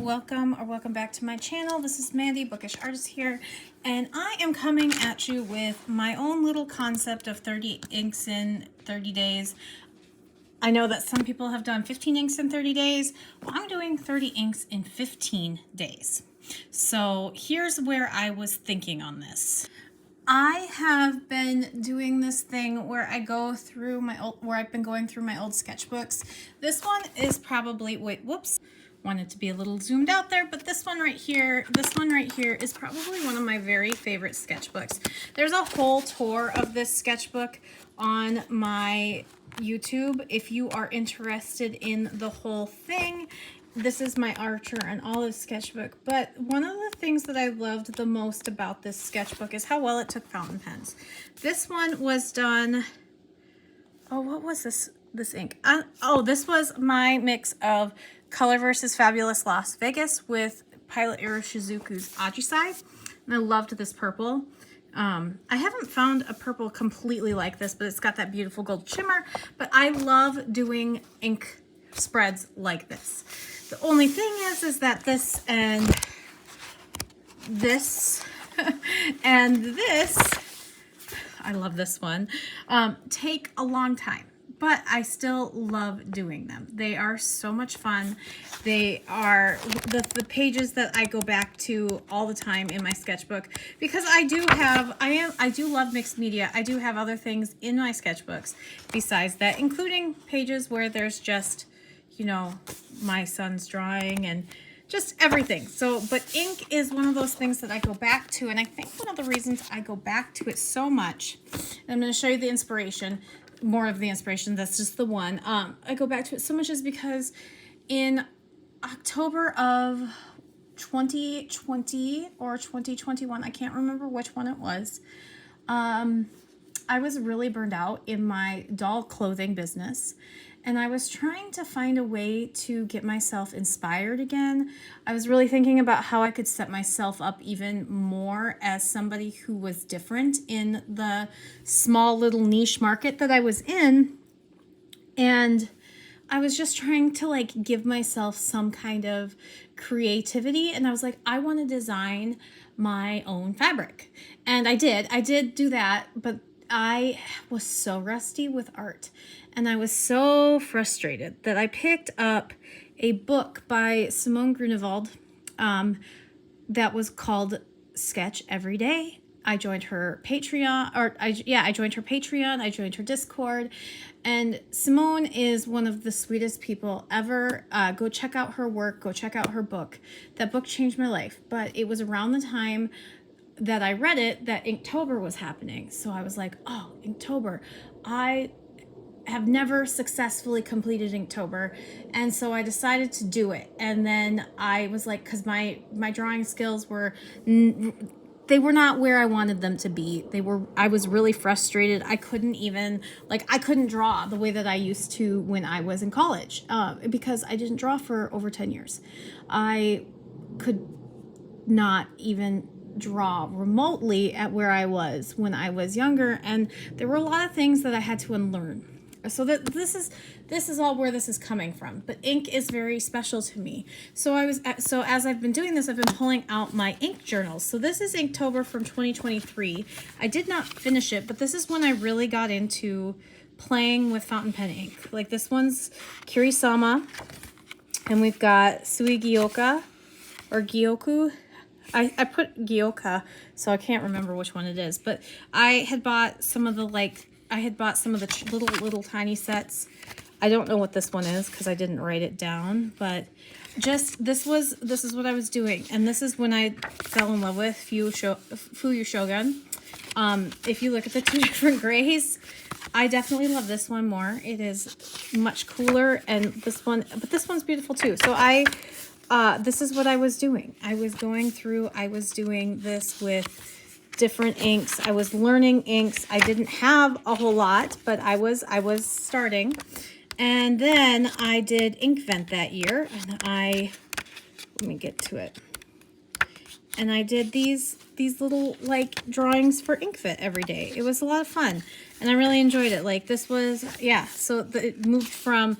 welcome back to my channel. This is Mandy, Bookish Artist here, and I am coming at you with my own little concept of 30 inks in 30 days. I know that some people have done 15 inks in 30 days. Well, I'm doing 30 inks in 15 days. So here's where I was thinking on this. I have been doing this thing where I go through I've been going through my old sketchbooks. This one is probably, wanted to be a little zoomed out there, but this one right here is probably one of my very favorite sketchbooks. There's a whole tour of this sketchbook on my YouTube if you are interested in the whole thing. This is my Archer and Olive sketchbook, but one of the things that I loved the most about this sketchbook is how well it took fountain pens. This one was done, oh, what was this ink? This was my mix of Color versus Fabulous Las Vegas with Pilot Iroshizuku's Ajisai, and I loved this purple. I haven't found a purple completely like this, but it's got that beautiful gold shimmer, but I love doing ink spreads like this. The only thing is that this and this and this, I love this one, take a long time, but I still love doing them. They are so much fun. They are the pages that I go back to all the time in my sketchbook, because I do love mixed media. I do have other things in my sketchbooks besides that, including pages where there's just, you know, my son's drawing and just everything. So, but ink is one of those things that I go back to, and I think one of the reasons I go back to it so much, and I'm going to show you the inspiration, more of the inspiration, that's just the one. I go back to it so much is because in October of 2020 or 2021, I can't remember which one it was, I was really burned out in my doll clothing business, and I was trying to find a way to get myself inspired again. I was really thinking about how I could set myself up even more as somebody who was different in the small little niche market that I was in. And I was just trying to like give myself some kind of creativity. And I was like, I want to design my own fabric. And I did do that, but I was so rusty with art, and I was so frustrated that I picked up a book by Simone Grunewald that was called Sketch Every Day. I joined her Patreon, I joined her Patreon, I joined her Discord, and Simone is one of the sweetest people ever. Go check out her work, go check out her book. That book changed my life, but it was around the time that I read it that Inktober was happening. So I was like, oh, Inktober. I have never successfully completed Inktober, and so I decided to do it. And then I was like, because my drawing skills were, they were not where I wanted them to be. I was really frustrated. I couldn't draw the way that I used to when I was in college, because I didn't draw for over 10 years. I could not even draw remotely at where I was when I was younger, and there were a lot of things that I had to unlearn. So this is all where this is coming from. But ink is very special to me. So as I've been doing this, I've been pulling out my ink journals. So this is Inktober from 2023. I did not finish it, but this is when I really got into playing with fountain pen ink. Like this one's Kirisama, and we've got Sui Gyoka or Gyoku. I put Gyoka, so I can't remember which one it is, but I had bought some of the little tiny sets. I don't know what this one is because I didn't write it down, but just this is what I was doing, and this is when I fell in love with Fuyu Shogun. If you look at the two different grays, I definitely love this one more. It is much cooler, and this one's beautiful too. So this is what I was doing. I was doing this with different inks. I was learning inks. I didn't have a whole lot, but I was starting. And then I did Inkvent that year, and let me get to it. And I did these little like drawings for Inkvent every day. It was a lot of fun, and I really enjoyed it. Like this was, yeah, so it moved from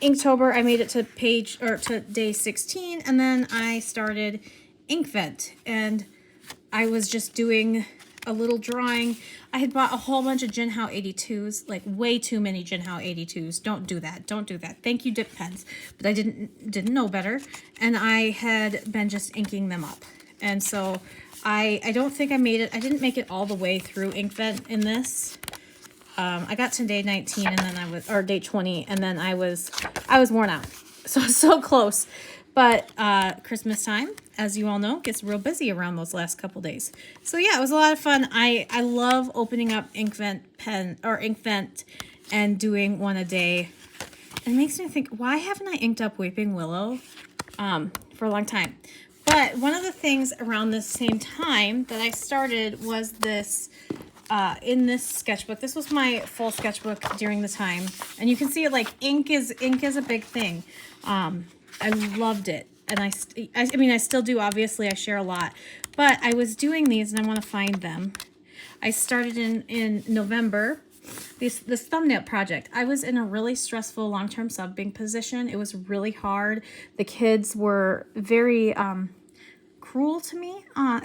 Inktober, I made it to to day 16, and then I started Inkvent, and I was just doing a little drawing. I had bought a whole bunch of Jinhao 82s, like way too many Jinhao 82s. Don't do that. Don't do that. Thank you, dip pens. But I didn't know better, and I had been just inking them up. And so I don't think I made it. I didn't make it all the way through Inkvent in this. I got to day 19 and then or day 20, and then I was worn out. So close. But Christmas time, as you all know, gets real busy around those last couple days. So yeah, it was a lot of fun. I love opening up Inkvent and doing one a day. And it makes me think, why haven't I inked up Weeping Willow for a long time? But one of the things around the same time that I started was this in this sketchbook. This was my full sketchbook during the time, and you can see it, like ink is a big thing. I loved it, and I mean I still do. Obviously, I share a lot, but I was doing these, and I want to find them. I started in November. This thumbnail project. I was in a really stressful long-term subbing position. It was really hard. The kids were very cruel to me.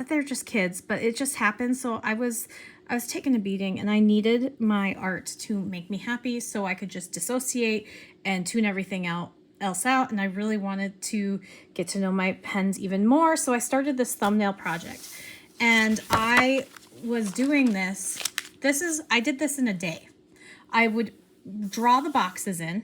They're just kids, but it just happened. So I was taking a beating, and I needed my art to make me happy so I could just dissociate and tune everything else out. And I really wanted to get to know my pens even more. So I started this thumbnail project, and I was doing this. I did this in a day. I would draw the boxes in,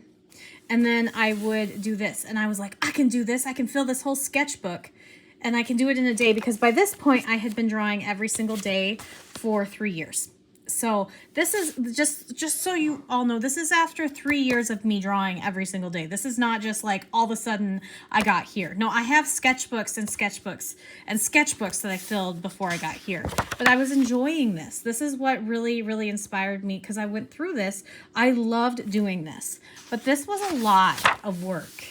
and then I would do this. And I was like, I can do this. I can fill this whole sketchbook, and I can do it in a day, because by this point I had been drawing every single day for 3 years. So this is just so you all know, this is after 3 years of me drawing every single day. This is not just like all of a sudden I got here. No, I have sketchbooks and sketchbooks and sketchbooks that I filled before I got here. But I was enjoying this. This is what really, really inspired me, because I went through this. I loved doing this. But this was a lot of work.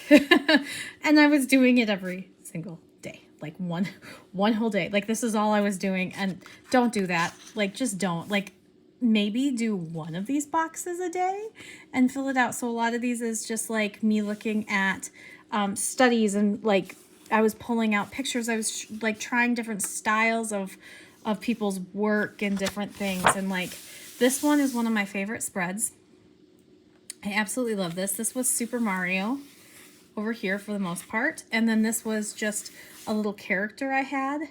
And I was doing it every single day. Like one whole day. Like, this is all I was doing. And don't do that. Like, just don't. Like, maybe do one of these boxes a day and fill it out. So a lot of these is just like me looking at studies, and like I was pulling out pictures. I was like trying different styles of people's work and different things. And like this one is one of my favorite spreads. I absolutely love this. This was Super Mario over here for the most part. And then this was just a little character I had.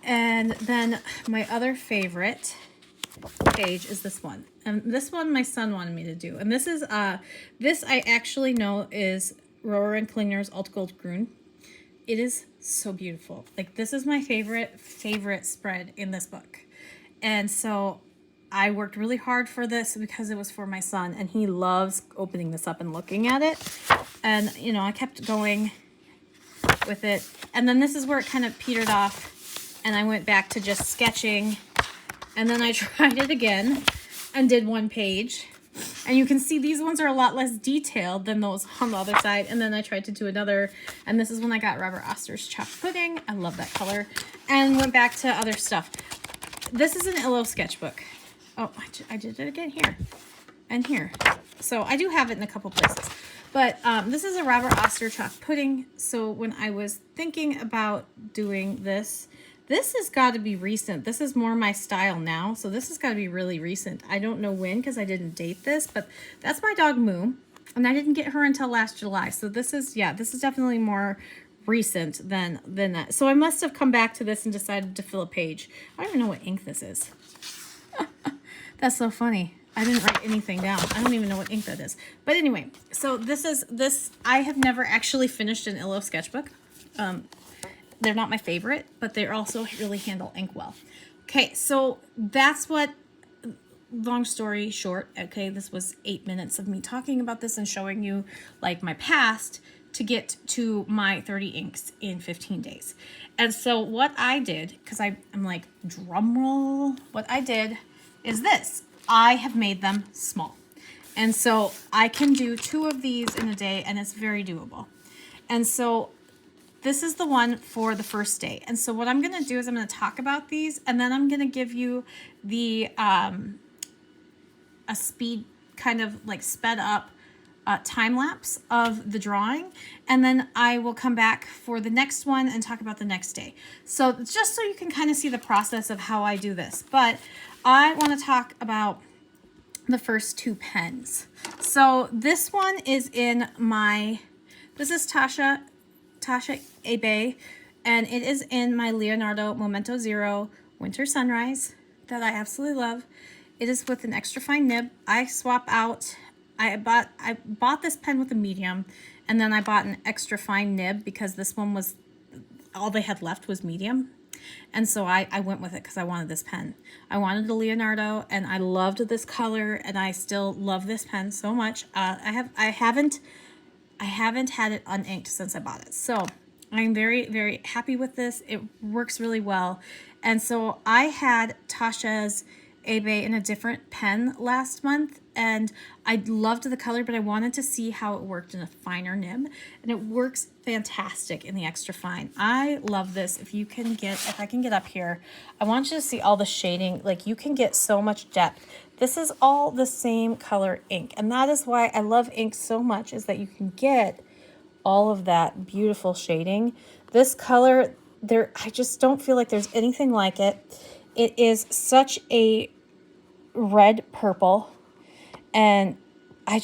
And then my other favorite page is this one, and this one my son wanted me to do, and this is this I actually know is Rower and Klingner's Alt Gold Grün. It is so beautiful. Like, this is my favorite spread in this book, and so I worked really hard for this because it was for my son, and he loves opening this up and looking at it. And you know, I kept going with it, and then this is where it kind of petered off, and I went back to just sketching. And then I tried it again and did one page. And you can see these ones are a lot less detailed than those on the other side. And then I tried to do another. And this is when I got Robert Oster's Chopped Pudding. I love that color. And went back to other stuff. This is an Illo sketchbook. Oh, I did it again here and here. So I do have it in a couple places. But this is a Robert Oster Chopped Pudding. So when I was thinking about doing this, this has got to be recent. This is more my style now. So this has got to be really recent. I don't know when, because I didn't date this, but that's my dog Moo. And I didn't get her until last July. So this is, yeah, this is definitely more recent than that. So I must have come back to this and decided to fill a page. I don't even know what ink this is. That's so funny. I didn't write anything down. I don't even know what ink that is. But anyway, so this, I have never actually finished an Illo sketchbook. They're not my favorite, but they also really handle ink well. Okay, so that's what, long story short, okay, this was 8 minutes of me talking about this and showing you like my past to get to my 30 inks in 15 days. And so what I did, because I'm like, drum roll, what I did is this. I have made them small. And so I can do 2 of these in a day, and it's very doable. And so this is the one for the first day. And so what I'm going to do is I'm going to talk about these, and then I'm going to give you the a speed, kind of like sped up time lapse of the drawing, and then I will come back for the next one and talk about the next day. So just so you can kind of see the process of how I do this. But I want to talk about the first two pens. So this one is in my, this is Tasha Abe, and it is in my Leonardo Momento Zero Winter Sunrise that I absolutely love. It is with an extra fine nib. I swap out, I bought this pen with a medium, and then I bought an extra fine nib because this one was, all they had left was medium. And so I went with it because I wanted this pen. I wanted the Leonardo, and I loved this color, and I still love this pen so much. I haven't had it uninked since I bought it. So I'm very, very happy with this. It works really well. And so I had Tasha's Abe in a different pen last month, and I loved the color, but I wanted to see how it worked in a finer nib, and it works fantastic in the extra fine. I love this. If I can get up here, I want you to see all the shading. Like, you can get so much depth. This is all the same color ink, and that is why I love ink so much, is that you can get all of that beautiful shading. This color, I just don't feel like there's anything like it. It is such a red purple, and I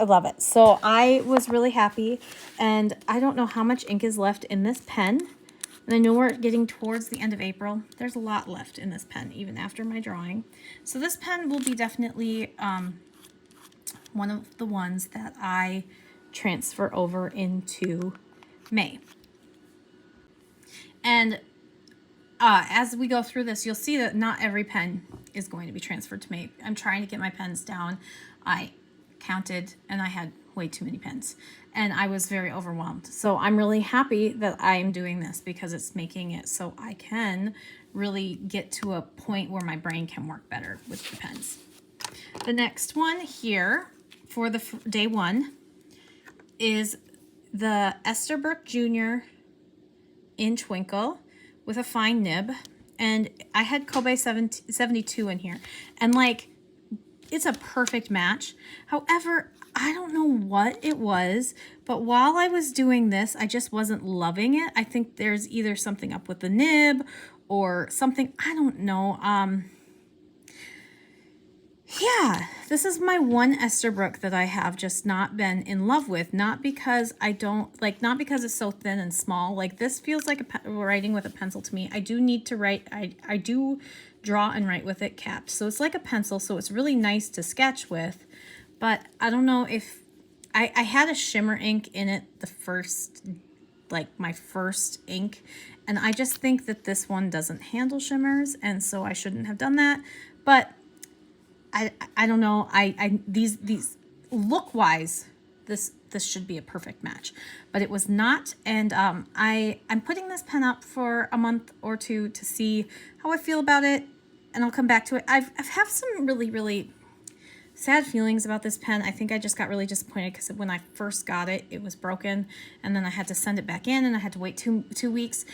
love it. So I was really happy, and I don't know how much ink is left in this pen. And I know we're getting towards the end of April. There's a lot left in this pen, even after my drawing. So this pen will be definitely one of the ones that I transfer over into May. And as we go through this, you'll see that not every pen is going to be transferred to May. I'm trying to get my pens down. I counted, and I had way too many pens, and I was very overwhelmed. So I'm really happy that I'm doing this, because it's making it so I can really get to a point where my brain can work better with the pens. The next one here for the day one is the Esterbrook Jr. in Twinkle with a fine nib, and I had Kobe 72 in here, and like, it's a perfect match. However, I don't know what it was, but while I was doing this, I just wasn't loving it. I think there's either something up with the nib or something, I don't know. Yeah, this is my one Esterbrook that I have just not been in love with. Not because not because it's so thin and small. Like, this feels like writing with a pencil to me. I do need to write, I do draw and write with it capped. So it's like a pencil, so it's really nice to sketch with. But I don't know if, I had a shimmer ink in it my first ink. And I just think that this one doesn't handle shimmers, and so I shouldn't have done that. But I don't know. These look wise, this should be a perfect match, but it was not. And I'm putting this pen up for a month or two to see how I feel about it, and I'll come back to it. I've have some really, really sad feelings about this pen. I think I just got really disappointed because when I first got it, it was broken, and then I had to send it back in, and I had to wait two weeks.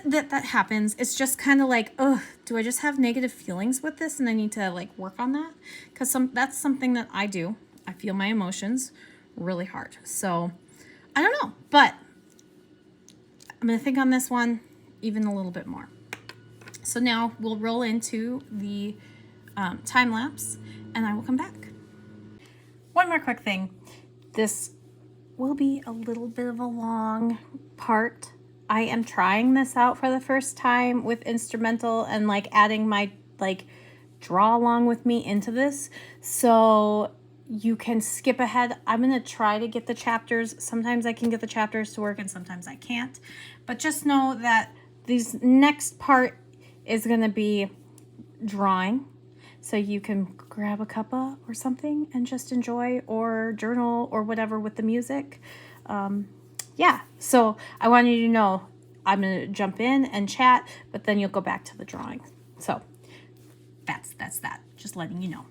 That happens. It's just kind of like, ugh, do I just have negative feelings with this, and I need to like work on that? Because that's something that I do. I feel my emotions really hard. So I don't know, but I'm gonna think on this one even a little bit more. So now we'll roll into the time lapse, and I will come back. One more quick thing. This will be a little bit of a long part. I am trying this out for the first time with instrumental, and like adding my draw along with me into this, so you can skip ahead. I'm gonna try to get the chapters. Sometimes I can get the chapters to work, and sometimes I can't. But just know that this next part is gonna be drawing, so you can grab a cuppa or something and just enjoy, or journal or whatever with the music. Yeah, so I want you to know I'm going to jump in and chat, but then you'll go back to the drawing. So that's that. Just letting you know.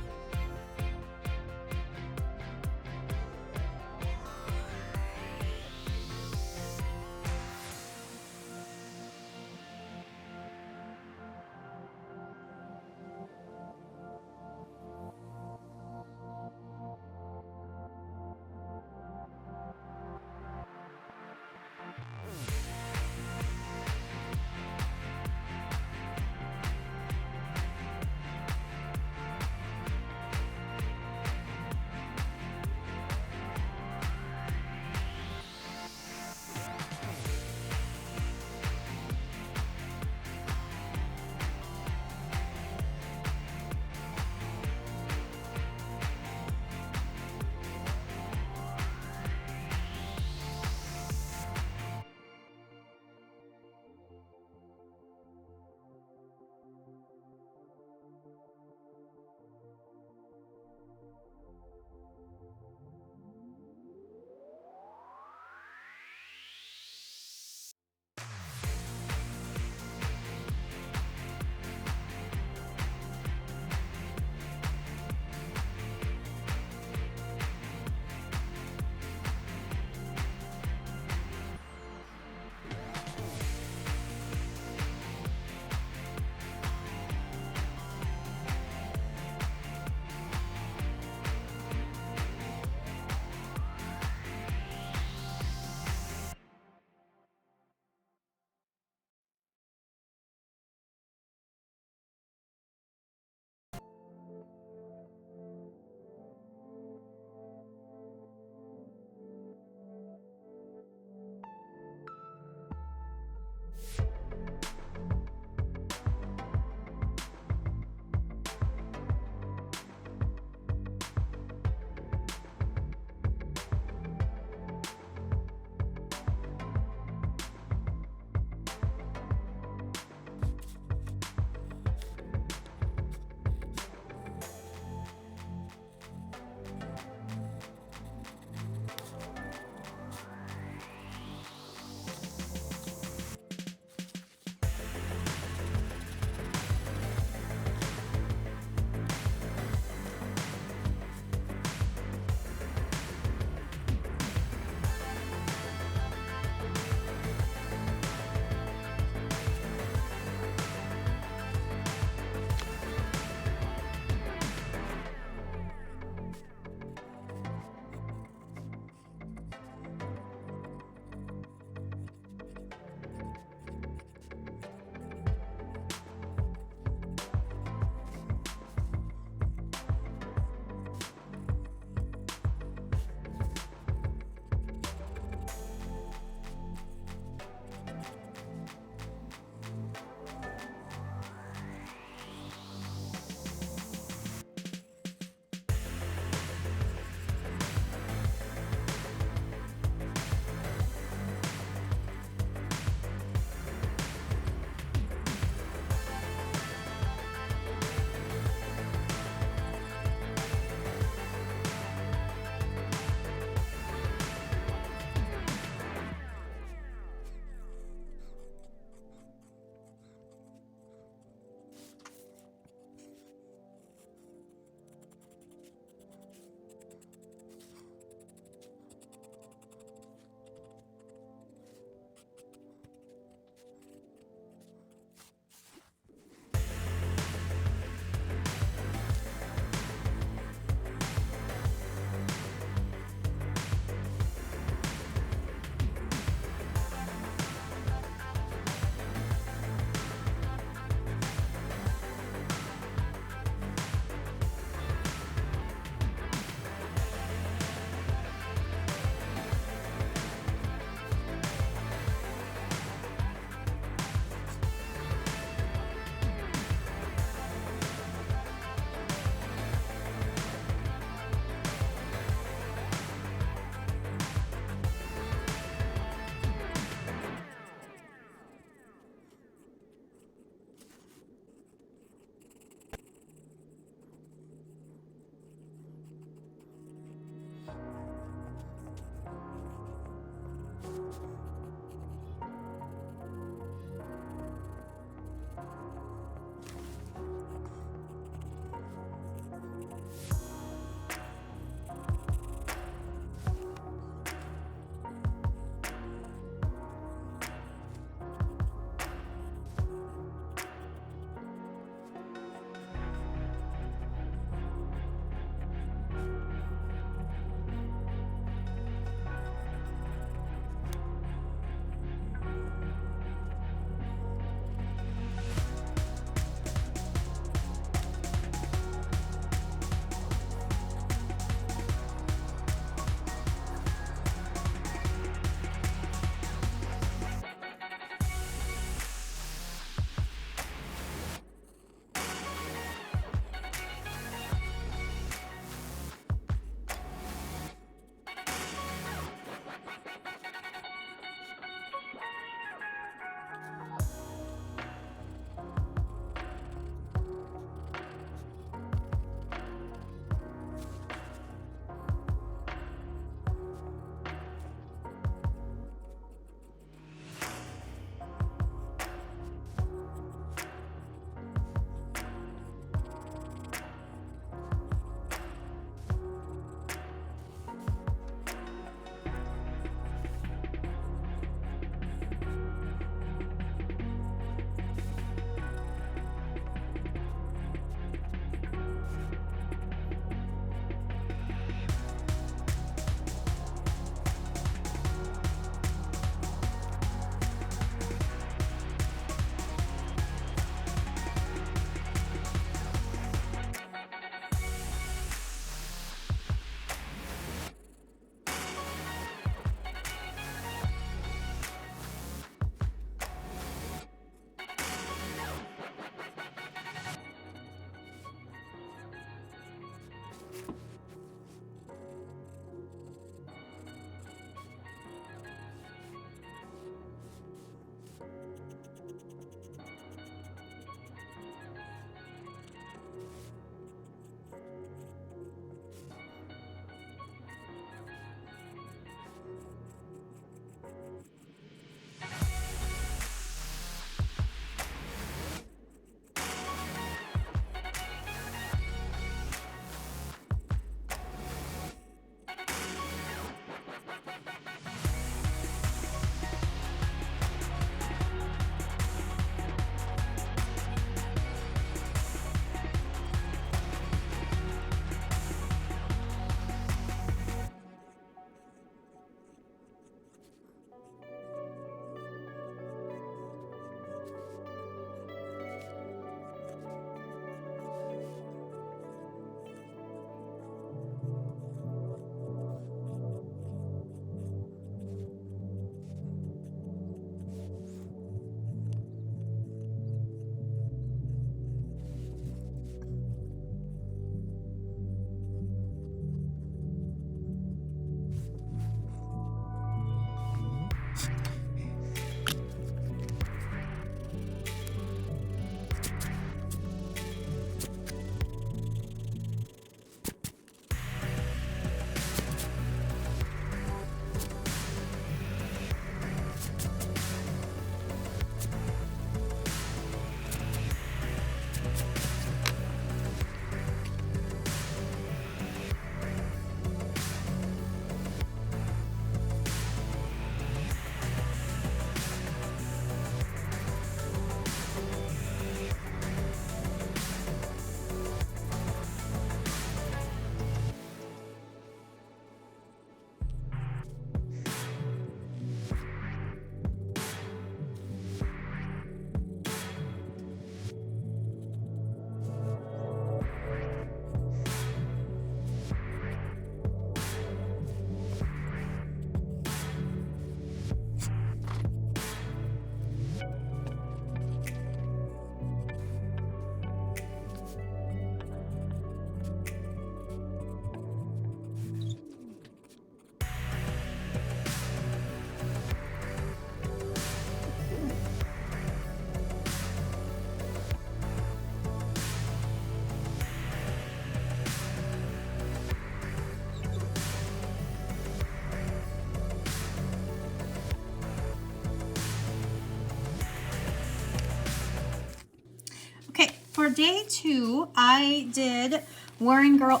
for day 2, I did Wearing Ghoul's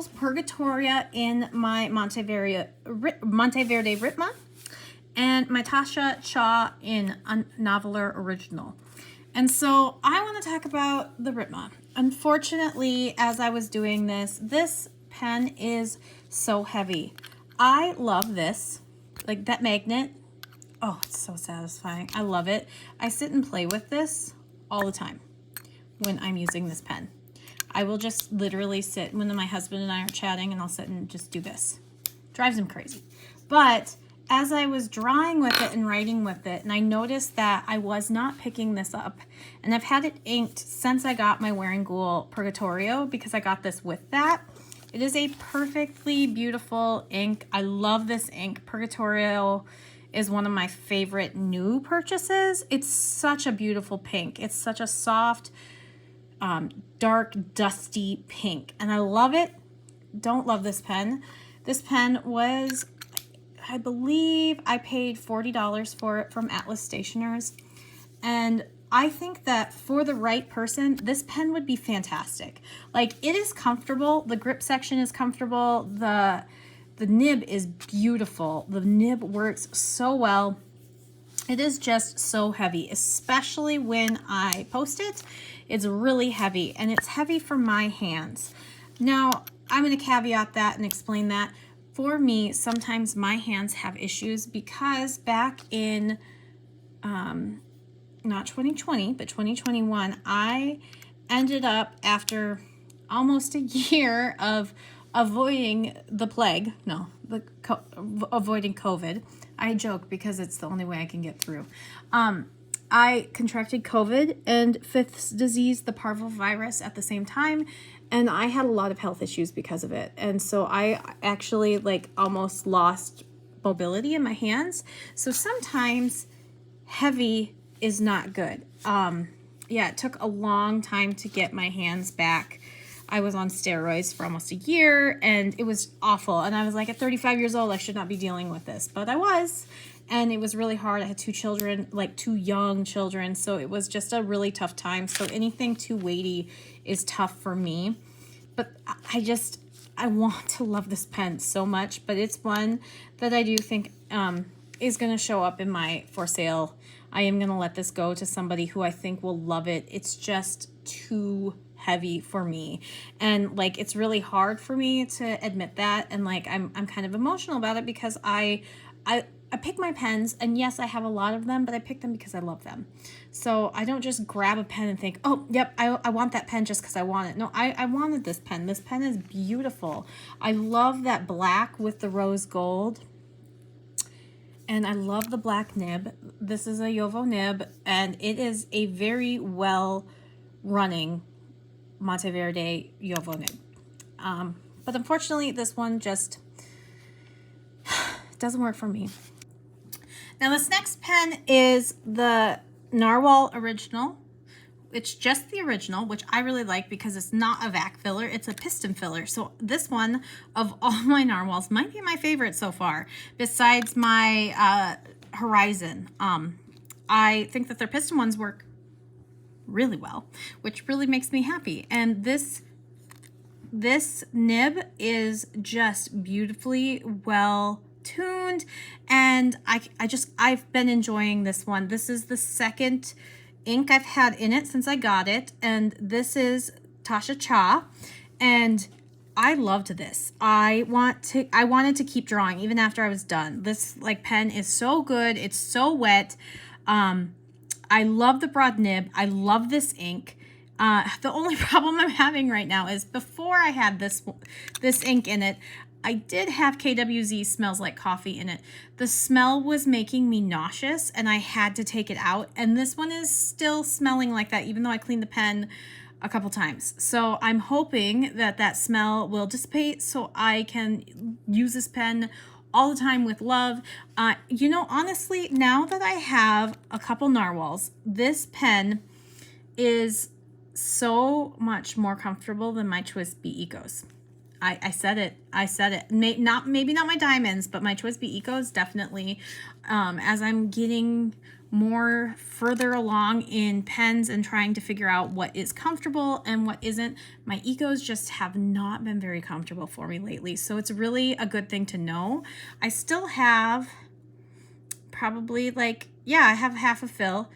Purgatoria in my Monteverde Ritma, and my Tasha Cha in Noveler Original. And so I want to talk about the Ritma. Unfortunately, as I was doing this, this pen is so heavy. I love this, like that magnet. Oh, it's so satisfying. I love it. I sit and play with this all the time when I'm using this pen. I will just literally sit when my husband and I are chatting, and I'll sit and just do this. Drives him crazy. But as I was drawing with it and writing with it, and I noticed that I was not picking this up, and I've had it inked since I got my Wearing Ghoul Purgatorio because I got this with that. It is a perfectly beautiful ink. I love this ink. Purgatorio is one of my favorite new purchases. It's such a beautiful pink. It's such a soft, dark, dusty pink, and I love it. Don't love this pen. This pen was, I believe I paid $40 for it from Atlas Stationers, and I think that for the right person, this pen would be fantastic. Like, it is comfortable. The grip section is comfortable. The nib is beautiful. The nib works so well. It is just so heavy, especially when I post it. It's really heavy, and it's heavy for my hands. Now, I'm going to caveat that and explain that. For me, sometimes my hands have issues because back in, not 2020, but 2021, I ended up, after almost a year of avoiding the plague, avoiding COVID. I joke because it's the only way I can get through. I contracted COVID and Fifth's disease, the parvovirus, at the same time, and I had a lot of health issues because of it. And so I actually almost lost mobility in my hands. So sometimes heavy is not good. Yeah, it took a long time to get my hands back. I was on steroids for almost a year, and it was awful. And I was like, at 35 years old, I should not be dealing with this. But I was, and it was really hard. I had 2 children, 2 young children, so it was just a really tough time. So anything too weighty is tough for me. But I want to love this pen so much, but it's one that I do think is going to show up in my for sale. I am going to let this go to somebody who I think will love it. It's just too heavy for me, and it's really hard for me to admit that, and I'm kind of emotional about it because I pick my pens, and yes, I have a lot of them, but I pick them because I love them. So I don't just grab a pen and think, oh yep, I want that pen just because I want it. No, I wanted this pen. This pen is beautiful. I love that black with the rose gold, and I love the black nib. This is a Yovo nib, and it is a very well running Monteverde Yovo nib. But unfortunately, this one just doesn't work for me. Now, this next pen is the Narwhal Original. It's just the original, which I really like because it's not a vac filler, it's a piston filler. So this one, of all my narwhals, might be my favorite so far, besides my Horizon. I think that their piston ones work really well, which really makes me happy. And this nib is just beautifully well tuned, and I've been enjoying this one. This is the second ink I've had in it since I got it, and this is Tasha Cha, and I loved this. I wanted to keep drawing even after I was done. This pen is so good. It's so wet. I love the broad nib. I love this ink. The only problem I'm having right now is before I had this ink in it, I did have KWZ Smells Like Coffee in it. The smell was making me nauseous, and I had to take it out. And this one is still smelling like that, even though I cleaned the pen a couple times. So I'm hoping that that smell will dissipate so I can use this pen all the time with love. Honestly, now that I have a couple narwhals, this pen is so much more comfortable than my Twist B Ecos. I said it. I said it. Maybe not my diamonds, but my Twisby Ecos definitely. As I'm getting more further along in pens and trying to figure out what is comfortable and what isn't, my Ecos just have not been very comfortable for me lately. So it's really a good thing to know. I still have probably I have half a fill.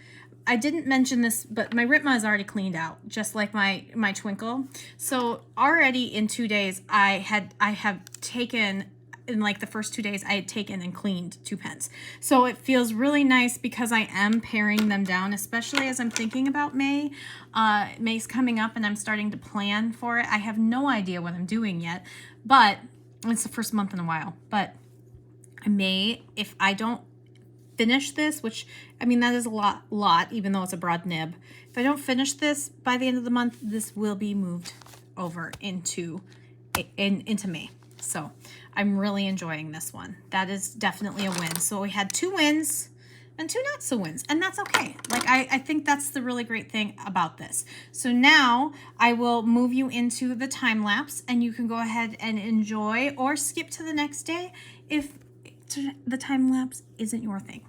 I didn't mention this, but my Ritma is already cleaned out, just like my Twinkle. So already in 2 days, I have taken, in like the first 2 days, I had taken and cleaned 2 pens. So it feels really nice because I am paring them down, especially as I'm thinking about May. May's coming up and I'm starting to plan for it. I have no idea what I'm doing yet, but it's the first month in a while. But I may, if I don't finish this, which I mean that is a lot even though it's a broad nib, if I don't finish this by the end of the month, this will be moved over into May. So I'm really enjoying this one. That is definitely a win. So we had 2 wins and 2 not so wins, and that's okay. Like I think that's the really great thing about this. So now I will move you into the time lapse, and you can go ahead and enjoy or skip to the next day if the time lapse isn't your thing.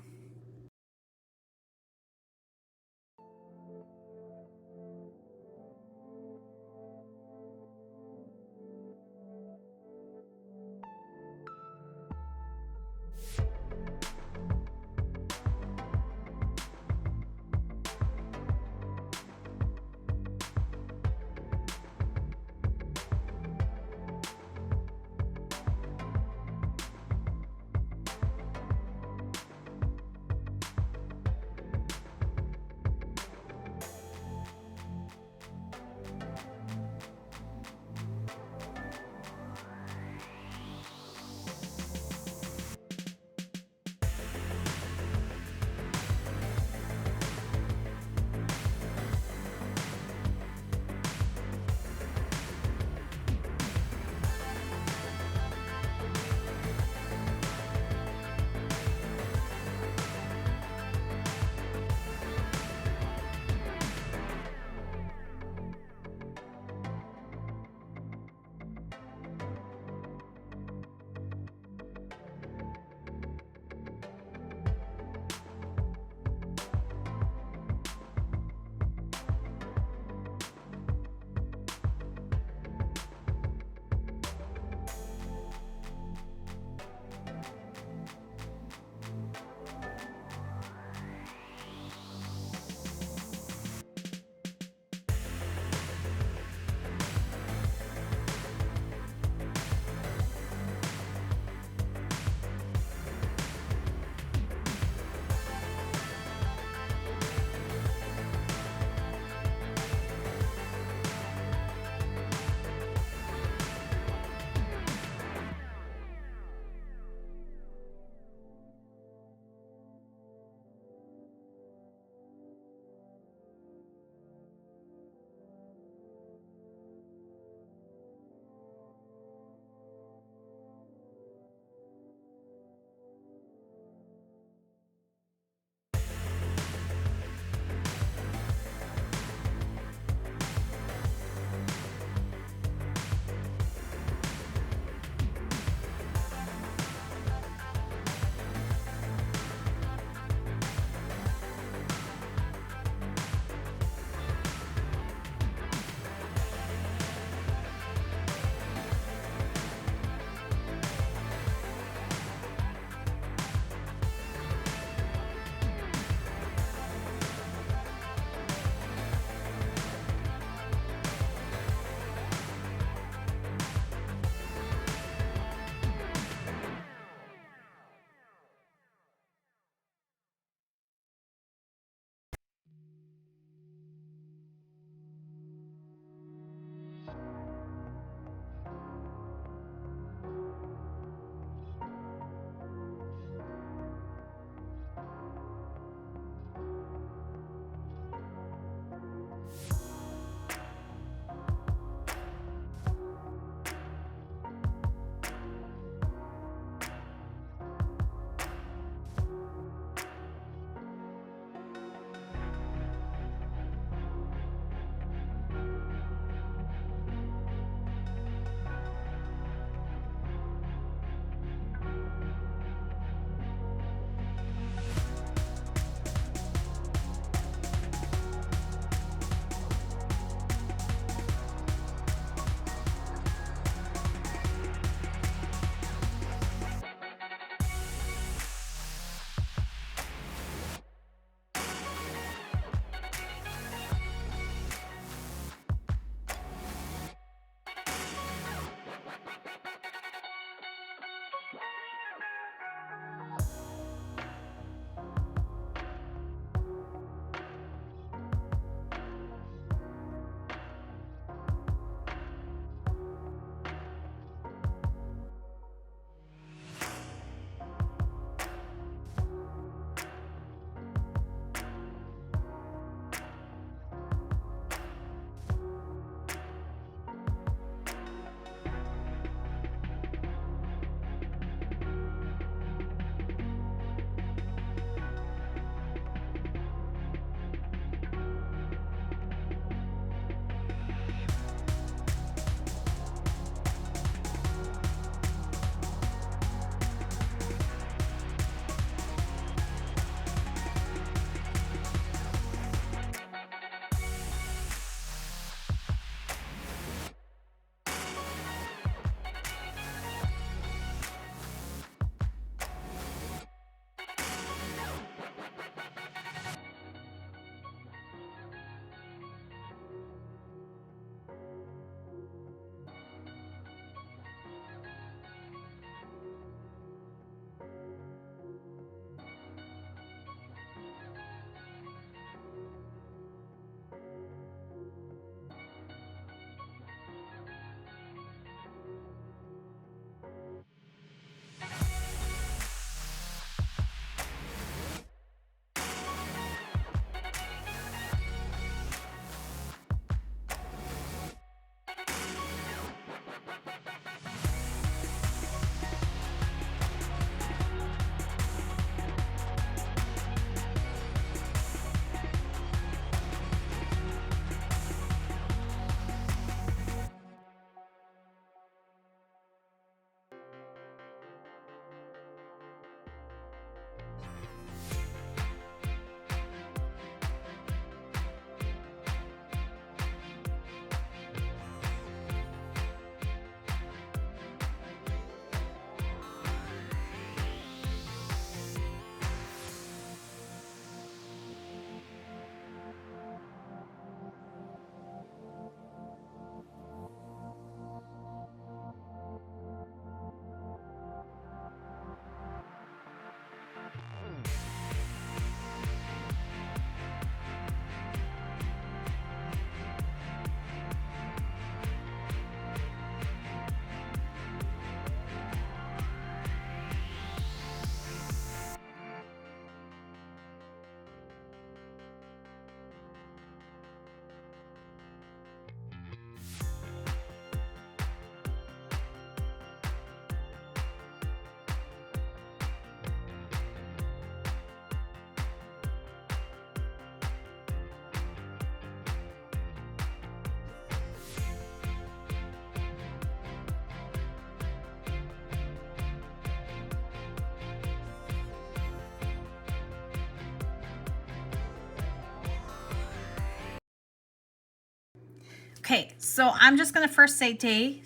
Okay, so I'm just gonna first say day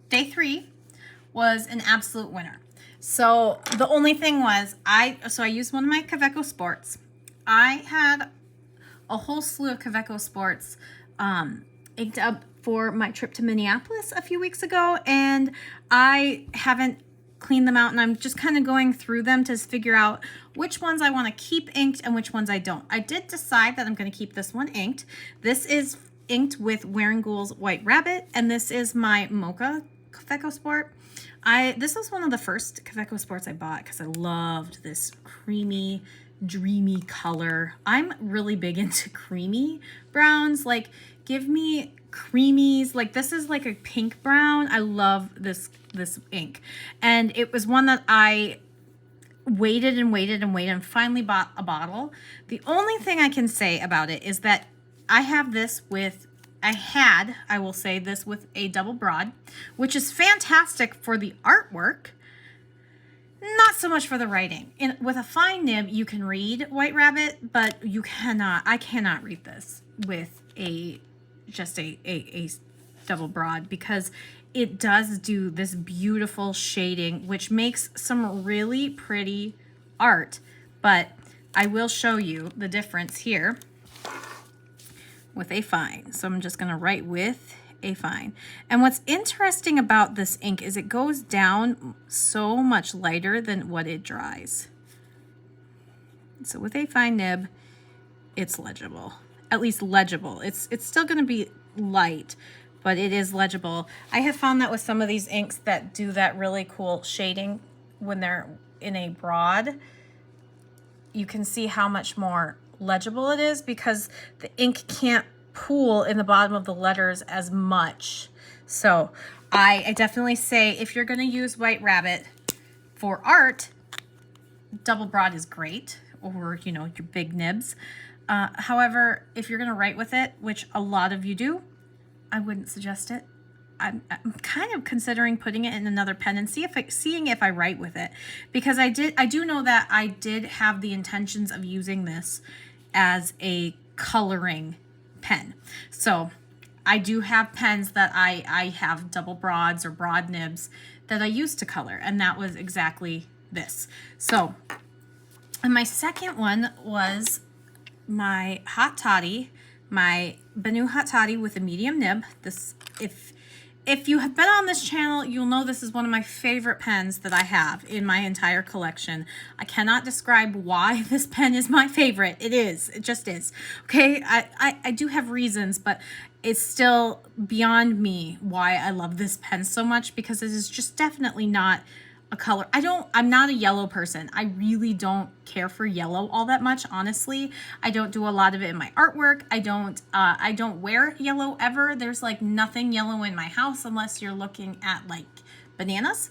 3 was an absolute winner. So the only thing was I used one of my Kaveco Sports. I had a whole slew of Kaveco Sports inked up for my trip to Minneapolis a few weeks ago, and I haven't cleaned them out, and I'm just kind of going through them to figure out which ones I want to keep inked and which ones I don't. I did decide that I'm going to keep this one inked. This is inked with Waringul's White Rabbit, and this is my Mocha Kaveco Sport. This was one of the first Kaveco Sports I bought because I loved this creamy, dreamy color. I'm really big into creamy browns. Like, give me creamies. Like, this is like a pink brown. I love this ink. And it was one that I waited and finally bought a bottle. The only thing I can say about it is that I have this with I will say this with a double broad, which is fantastic for the artwork, not so much for the writing. With a fine nib, you can read White Rabbit, but I cannot read this with just a double broad, because it does do this beautiful shading, which makes some really pretty art. But I will show you the difference here with a fine. So I'm just going to write with a fine. And what's interesting about this ink is it goes down so much lighter than what it dries. So with a fine nib, it's legible. At least legible. It's still going to be light, but it is legible. I have found that with some of these inks that do that really cool shading when they're in a broad, you can see how much more legible it is because the ink can't pool in the bottom of the letters as much. So I definitely say if you're going to use White Rabbit for art, double broad is great, or your big nibs. However, if you're going to write with it, which a lot of you do, I wouldn't suggest it. I'm kind of considering putting it in another pen and seeing if I write with it, because I do know that I did have the intentions of using this as a coloring pen. So I do have pens that I have double broads or broad nibs that I use to color, and that was exactly this. So, and my second one was my Hot Toddy, my Banu Hot Toddy with a medium nib. This, if you have been on this channel, you'll know this is one of my favorite pens that I have in my entire collection. I cannot describe why this pen is my favorite. It is. It just is. Okay, I do have reasons, but it's still beyond me why I love this pen so much, because it is just definitely not a color. I'm not a yellow person. I really don't care for yellow all that much, honestly. I don't do a lot of it in my artwork. I don't wear yellow ever. There's like nothing yellow in my house unless you're looking at like bananas.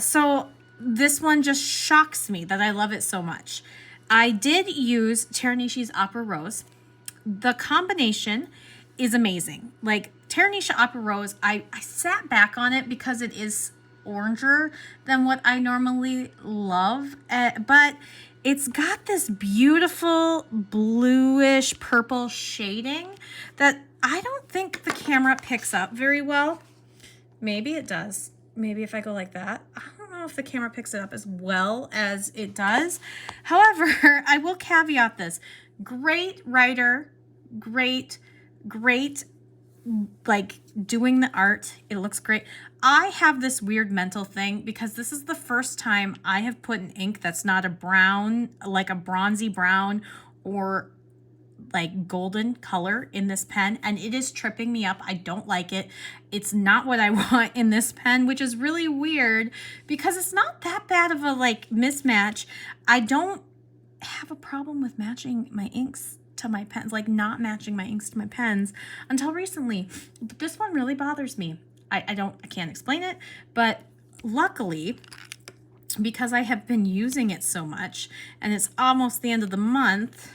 So this one just shocks me that I love it so much. I did use Taranishi's Opera Rose. The combination is amazing. Like Taranisha Opera Rose, I sat back on it because it is oranger than what I normally love, but it's got this beautiful bluish purple shading that I don't think the camera picks up very well. Maybe it does. Maybe if I go like that. I don't know if the camera picks it up as well as it does. However, I will caveat this. Great writer, great like doing the art. It looks great. I have this weird mental thing because this is the first time I have put an ink that's not a brown, like a bronzy brown or like golden color in this pen, and it is tripping me up. I don't like it. It's not what I want in this pen, which is really weird because it's not that bad of a like mismatch. I don't have a problem with matching my inks to my pens, like not matching my inks to my pens until recently. But this one really bothers me. I can't explain it, but luckily, because I have been using it so much and it's almost the end of the month,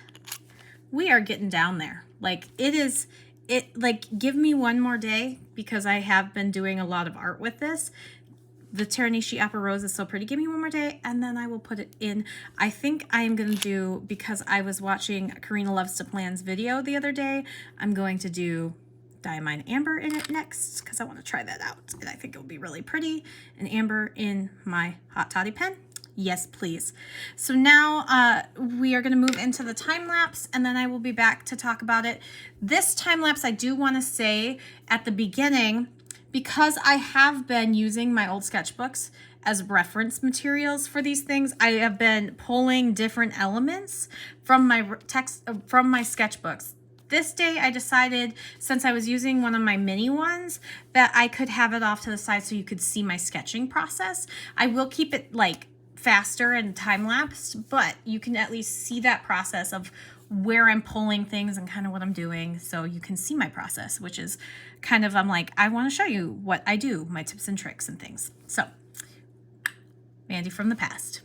we are getting down there. Like give me one more day, because I have been doing a lot of art with this. The Taranishi Opera Rose is so pretty. Give me one more day and then I will put it in. I think I am going to do, because I was watching Karina Loves to Plan's video the other day, I'm going to do Diamine Amber in it next because I want to try that out. And I think it will be really pretty. And amber in my Hot Toddy pen. Yes, please. So now we are going to move into the time lapse, and then I will be back to talk about it. This time lapse, I do want to say at the beginning, because I have been using my old sketchbooks as reference materials for these things, I have been pulling different elements from my sketchbooks. This day I decided, since I was using one of my mini ones, that I could have it off to the side so you could see my sketching process. I will keep it like faster and time-lapsed, but you can at least see that process of where I'm pulling things and kind of what I'm doing, so you can see my process, which is kind of, I'm like, I want to show you what I do, my tips and tricks and things. So, Mandy from the past.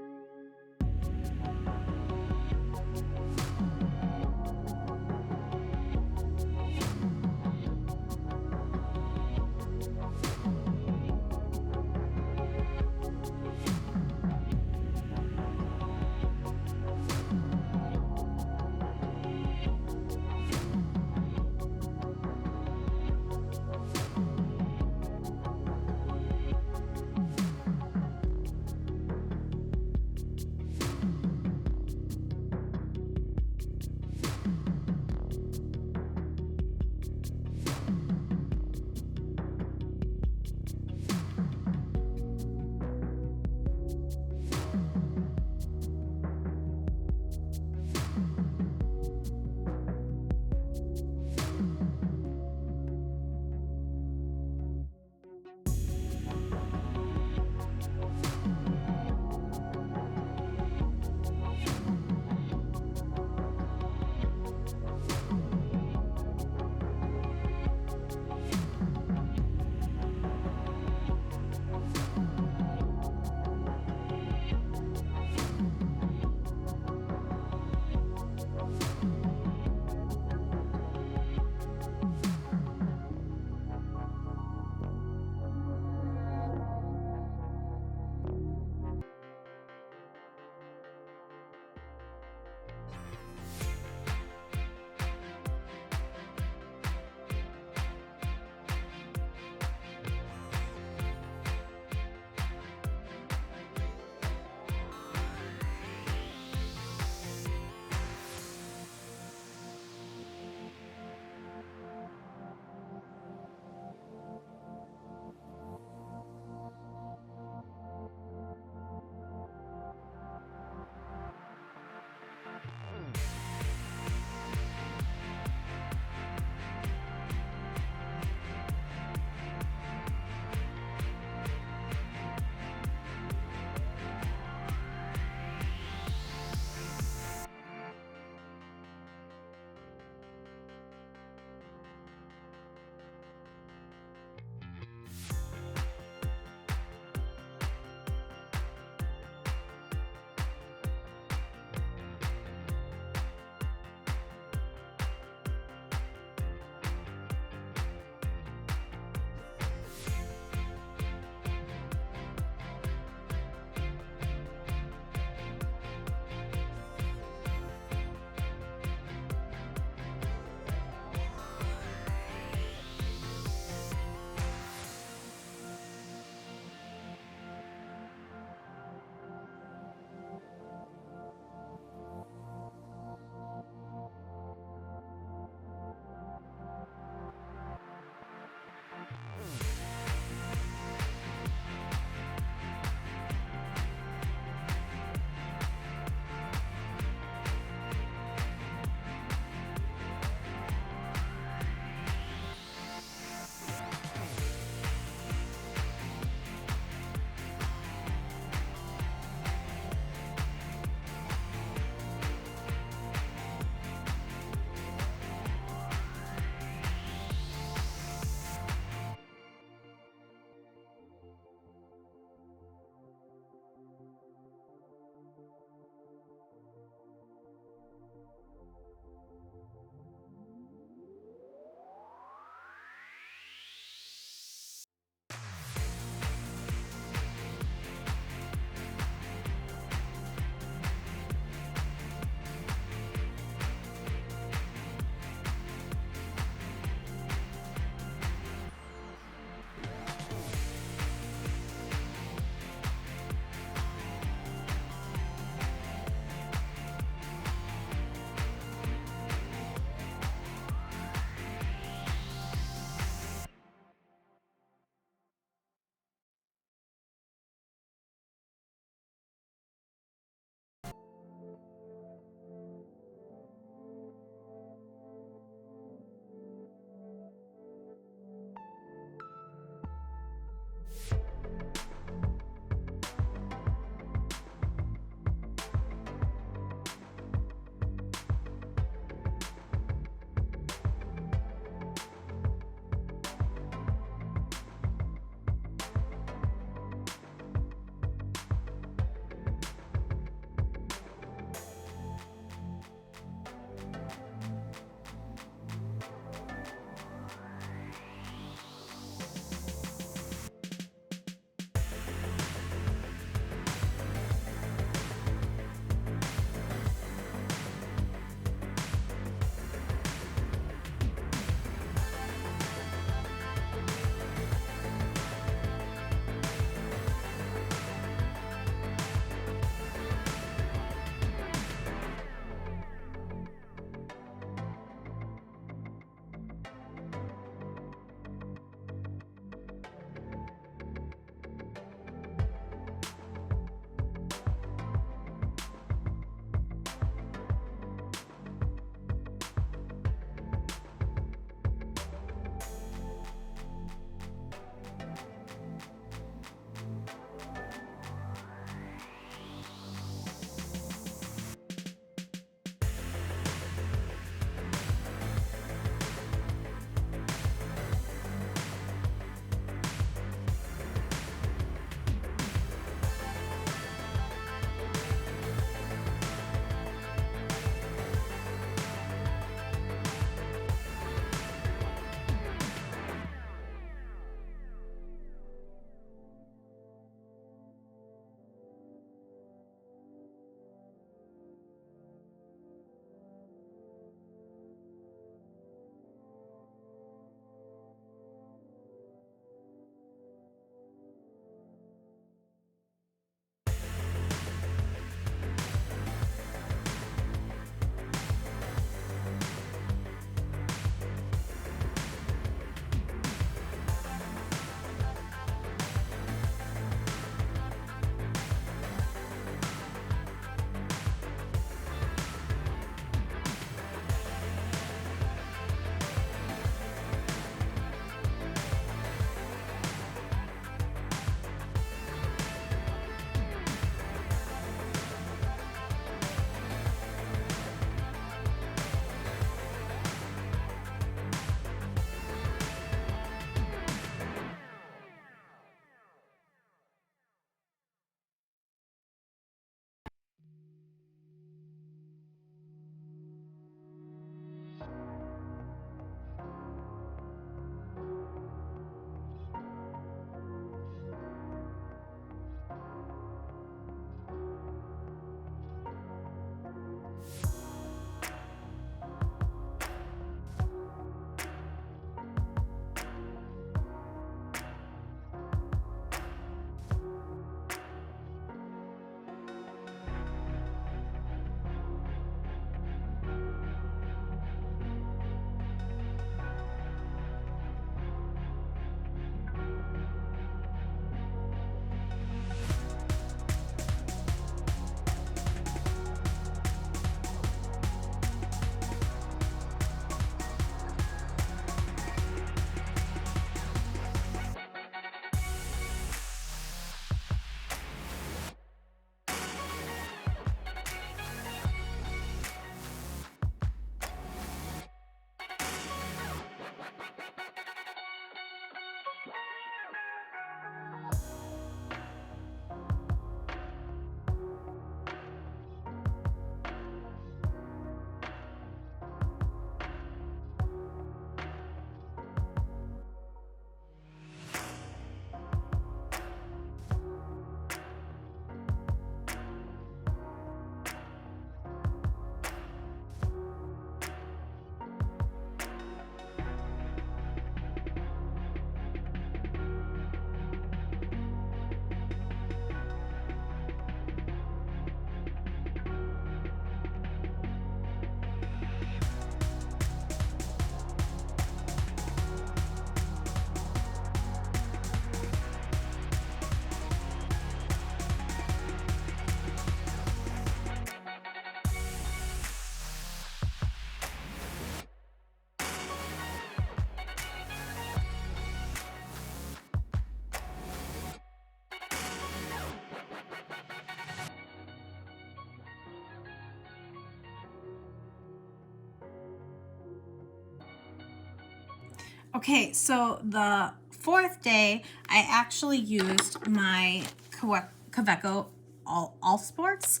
Okay, so the fourth day, I actually used my Kaweco All Sports.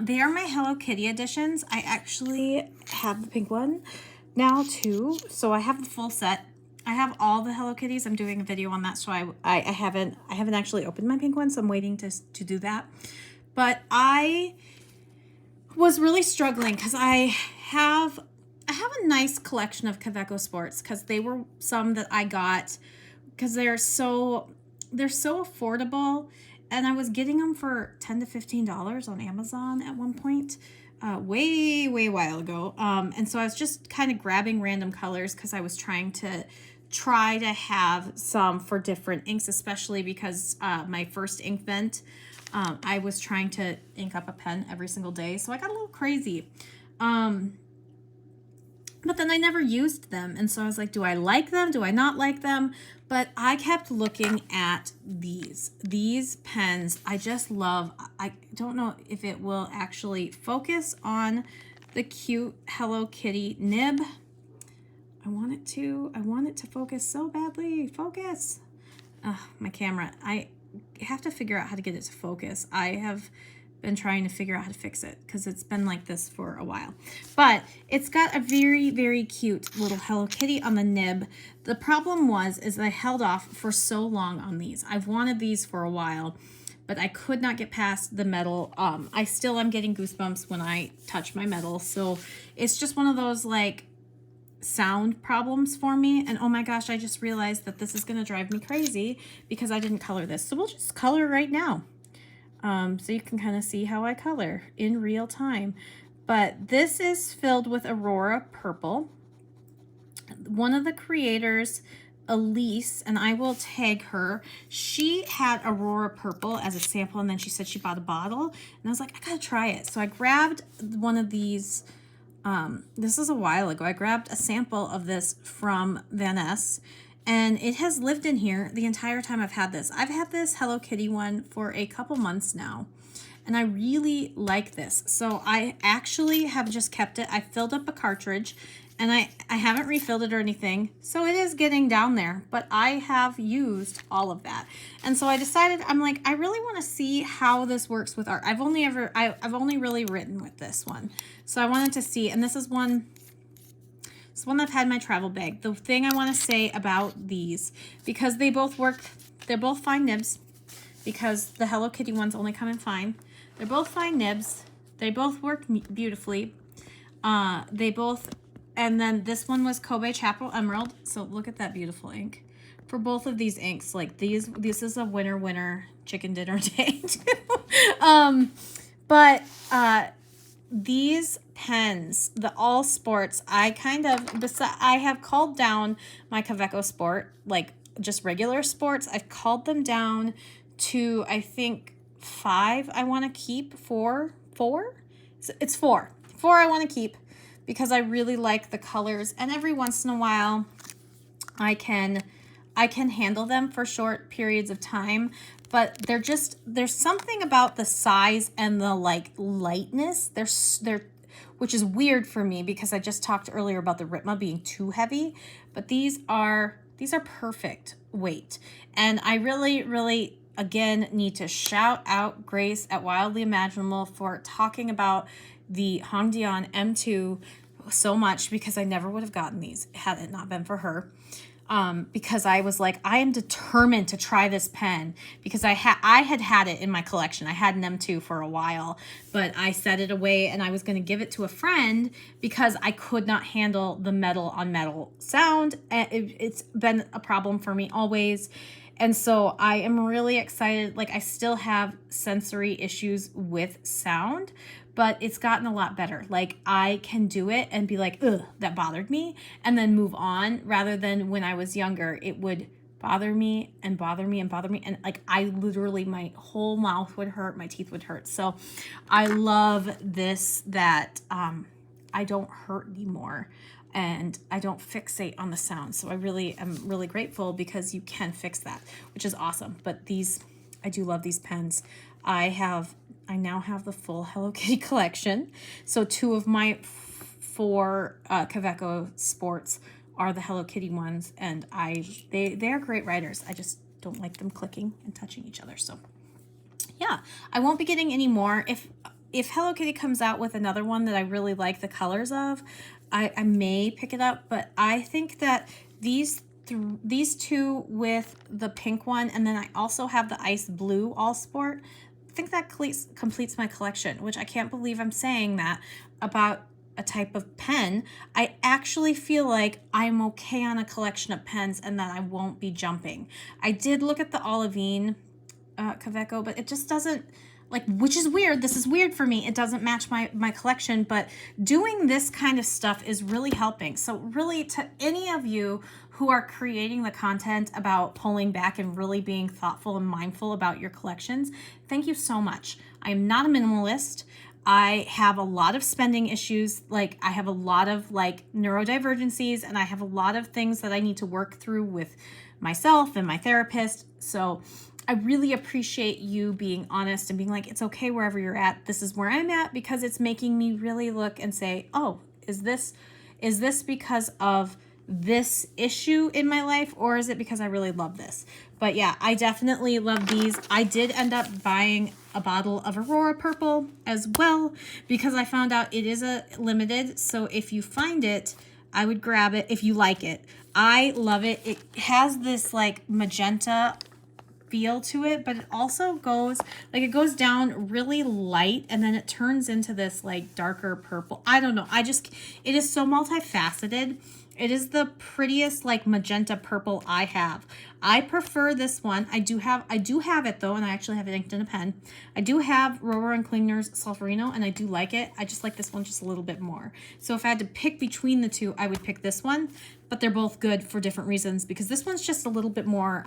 They are my Hello Kitty editions. I actually have the pink one now too, so I have the full set. I have all the Hello Kitties. I'm doing a video on that, so I haven't actually opened my pink one, so I'm waiting to do that. But I was really struggling because I have a nice collection of Kaweco Sports, because they were some that I got because they're so affordable, and I was getting them for $10 to $15 on Amazon at one point, way while ago. And so I was just kind of grabbing random colors because I was trying to have some for different inks, especially because my first ink vent, I was trying to ink up a pen every single day, so I got a little crazy. But then I never used them, and so I was like, do I like them? Do I not like them? But I kept looking at these pens. I just love. I don't know if it will actually focus on the cute Hello Kitty nib. I want it to focus so badly. Focus. My camera. I have to figure out how to get it to focus. I have been trying to figure out how to fix it because it's been like this for a while. But it's got a very cute little Hello Kitty on the nib. The problem is I held off for so long on these. I've wanted these for a while, but I could not get past the metal. I still am getting goosebumps when I touch my metal. So it's just one of those like sound problems for me. And oh my gosh, I just realized that this is going to drive me crazy because I didn't color this. So we'll just color right now. So you can kind of see how I color in real time. But this is filled with Aurora Purple. One of the creators, Elise, and I will tag her, she had Aurora Purple as a sample, and then she said she bought a bottle. And I was like, I gotta try it. So I grabbed one of these. This is a while ago. I grabbed a sample of this from Van Ness, and it has lived in here the entire time I've had this. I've had this Hello Kitty one for a couple months now, and I really like this. So I actually have just kept it. I filled up a cartridge, and I haven't refilled it or anything, so it is getting down there, but I have used all of that. And so I decided, I'm like, I really want to see how this works with art. I've only really written with this one. So I wanted to see, and this is one I've had in my travel bag. The thing I want to say about these, because they both work, they're both fine nibs, because the Hello Kitty ones only come in fine. They're both fine nibs. They both work beautifully. And then this one was Kobe Chapel Emerald. So look at that beautiful ink. For both of these inks, like this is a winner chicken dinner day too. These pens, the All Sports, I have called down my Kaweco Sport, like just regular sports. I've called them down to, I think, 5 I want to keep. Four? It's 4 I want to keep, because I really like the colors, and every once in a while I can handle them for short periods of time, but there's something about the size and the like lightness. They're which is weird for me because I just talked earlier about the Ritma being too heavy, but these are perfect weight. And I really again need to shout out Grace at Wildly Imaginable for talking about the Hongdian M2 so much, because I never would have gotten these had it not been for her. Because I was like, I am determined to try this pen, because I had it in my collection. I had an M2 for a while, but I set it away and I was going to give it to a friend because I could not handle the metal on metal sound. It's been a problem for me always. And so I am really excited. Like, I still have sensory issues with sound, but it's gotten a lot better. Like, I can do it and be like, ugh, that bothered me, and then move on, rather than when I was younger, it would bother me and bother me and bother me. And like, I literally, my whole mouth would hurt, my teeth would hurt. So I love this, that I don't hurt anymore, and I don't fixate on the sound. So I really am really grateful, because you can fix that, which is awesome. But I do love these pens. I now have the full Hello Kitty collection. So 2 of my 4 Kaweco Sports are the Hello Kitty ones, and they are great writers. I just don't like them clicking and touching each other. So yeah, I won't be getting any more. If Hello Kitty comes out with another one that I really like the colors of, I may pick it up. But I think that these two with the pink one, and then I also have the ice blue all sport, I think that completes my collection, which I can't believe I'm saying that about a type of pen. I actually feel like I'm okay on a collection of pens and that I won't be jumping. I did look at the Olivine Kaweco, but it just doesn't, like, which is weird. This is weird for me. It doesn't match my collection, but doing this kind of stuff is really helping. So really, to any of you who are creating the content about pulling back and really being thoughtful and mindful about your collections, thank you so much. I am not a minimalist. I have a lot of spending issues. Like, I have a lot of like neurodivergencies, and I have a lot of things that I need to work through with myself and my therapist. So I really appreciate you being honest and being like, it's okay wherever you're at. This is where I'm at, because it's making me really look and say, oh, is this because of this issue in my life, or is it because I really love this? But yeah, I definitely love these. I did end up buying a bottle of Aurora Purple as well, because I found out it is a limited. So if you find it, I would grab it if you like it. I love it. It has this like magenta feel to it, but it also goes down really light, and then it turns into this like darker purple. I don't know. It is so multifaceted. It is the prettiest like magenta purple I have. I prefer this one. I do have it though, and I actually have it inked in a pen. I do have Rower and Klingner's Solferino, and I do like it. I just like this one just a little bit more. So if I had to pick between the two, I would pick this one, but they're both good for different reasons, because this one's just a little bit more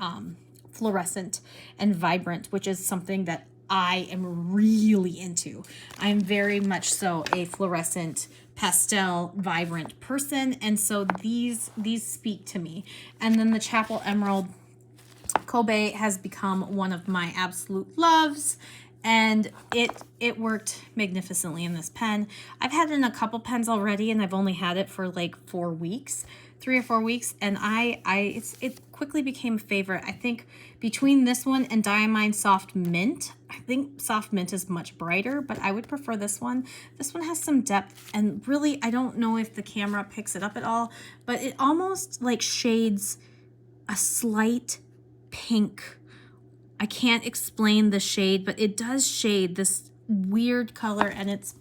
fluorescent and vibrant, which is something that I am really into. I'm very much so a fluorescent, pastel, vibrant person, and so these speak to me. And then the Chapel Emerald Kobe has become one of my absolute loves, and it worked magnificently in this pen. I've had it in a couple pens already, and I've only had it for like 4 weeks, 3 or 4 weeks, and it quickly became a favorite. I think between this one and Diamine Soft Mint, I think Soft Mint is much brighter, but I would prefer this one. This one has some depth, and really, I don't know if the camera picks it up at all, but it almost like shades a slight pink. I can't explain the shade, but it does shade this weird color, and it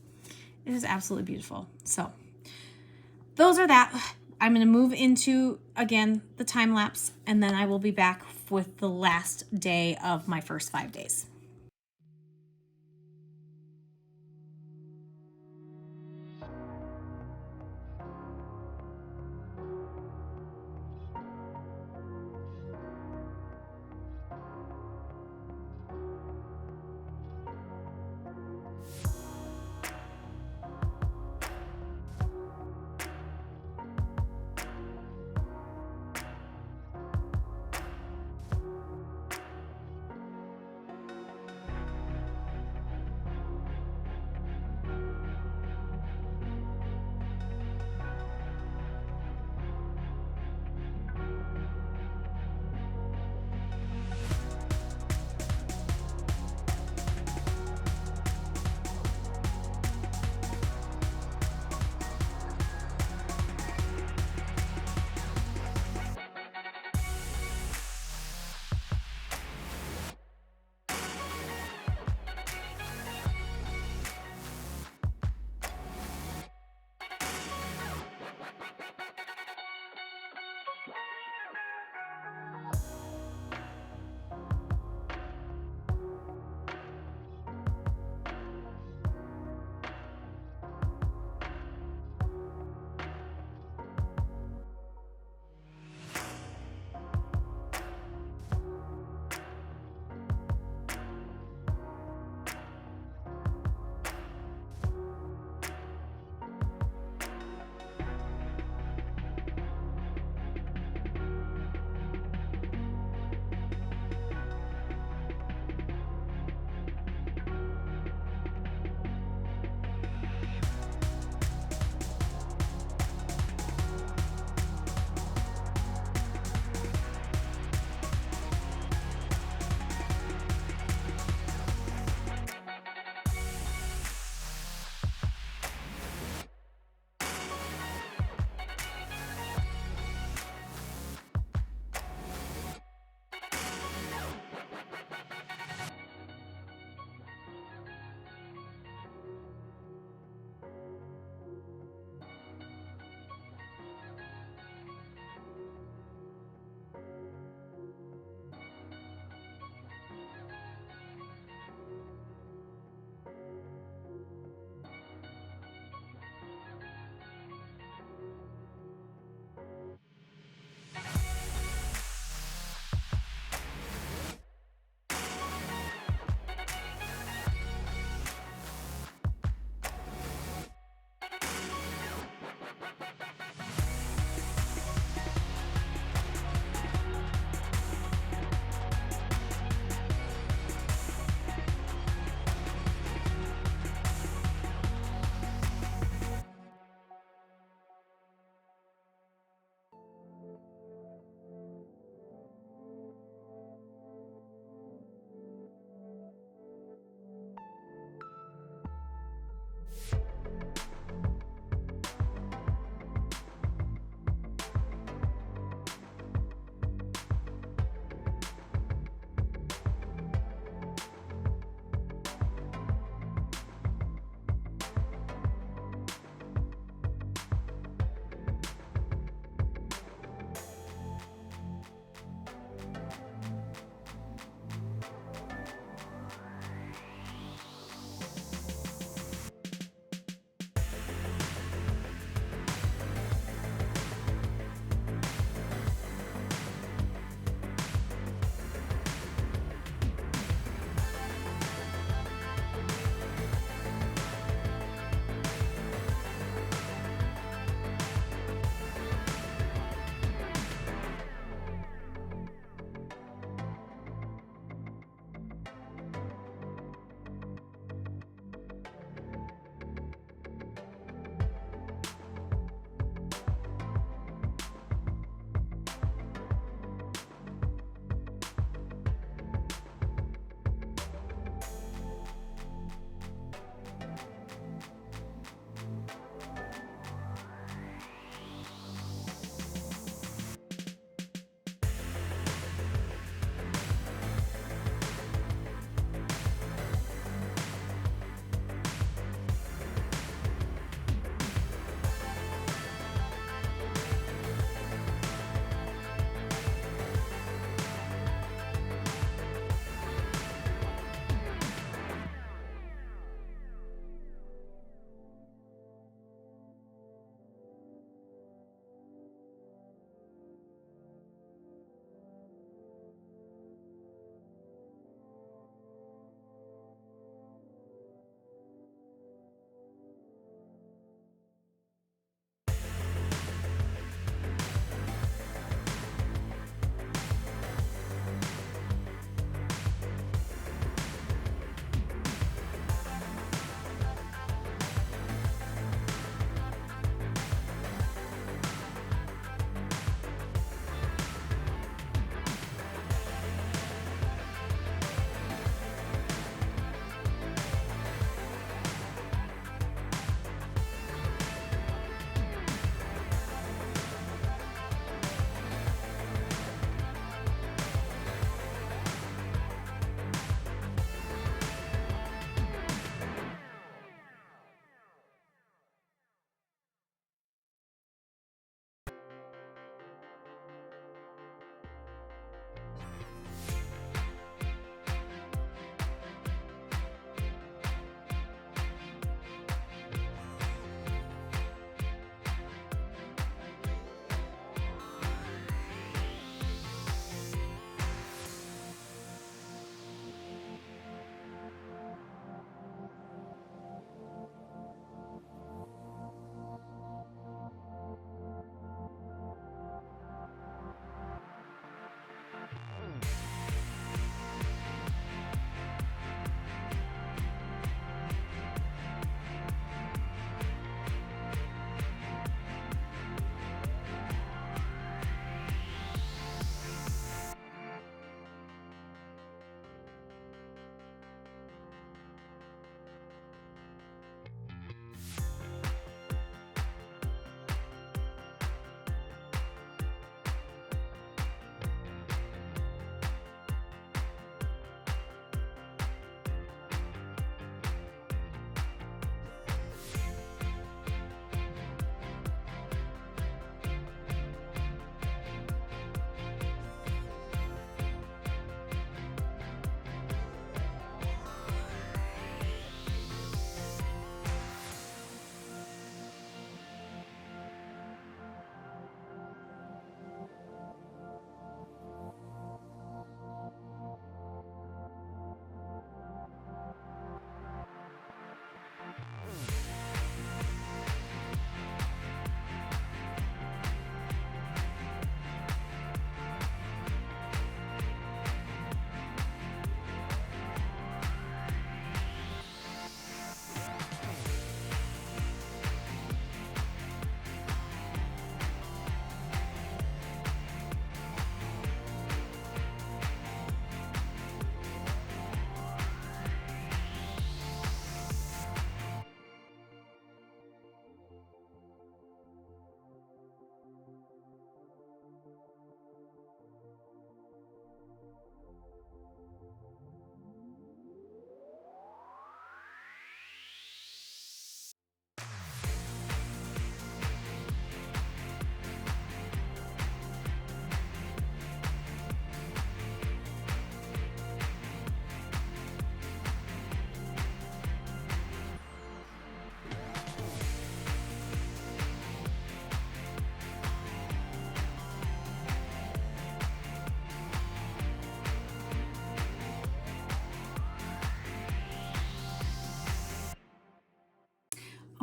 is absolutely beautiful. So those are that. I'm going to move into, again, the time lapse, and then I will be back with the last day of my first 5 days.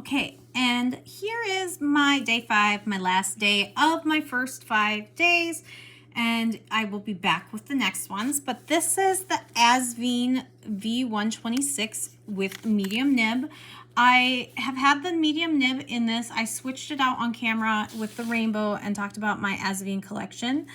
Okay, and here is my day 5, my last day of my first 5 days, and I will be back with the next ones. But this is the Asveen V126 with medium nib. I have had the medium nib in this. I switched it out on camera with the rainbow and talked about my Asveen collection.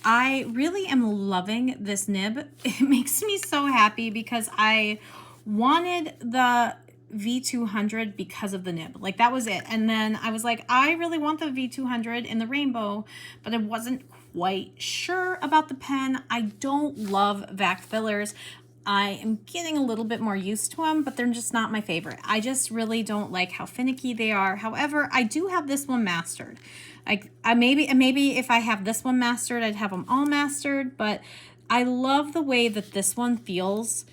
I really am loving this nib. It makes me so happy because I wanted the V200 because of the nib. Like, that was it. And then I was like, I really want the V200 in the rainbow, but I wasn't quite sure about the pen. I don't love VAC fillers. I am getting a little bit more used to them, but they're just not my favorite. I just really don't like how finicky they are. However, I do have this one mastered. Maybe if I have this one mastered, I'd have them all mastered, but I love the way that this one feels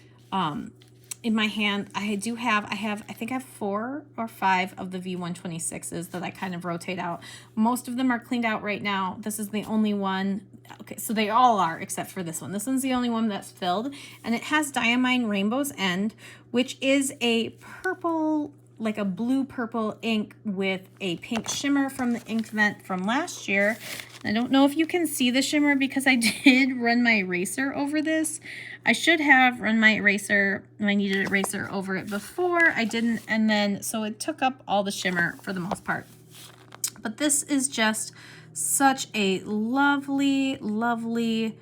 in my hand. I think I have 4 or 5 of the V126s that I kind of rotate out. Most of them are cleaned out right now. This is the only one. Okay, so they all are except for this one. This one's the only one that's filled, and it has Diamine Rainbow's End, which is a purple, like a blue purple ink with a pink shimmer from the ink vent from last year. I don't know if you can see the shimmer because I did run my eraser over this. I should have run my eraser, I needed eraser over it before. I didn't, and then so it took up all the shimmer for the most part. But this is just such a lovely, lovely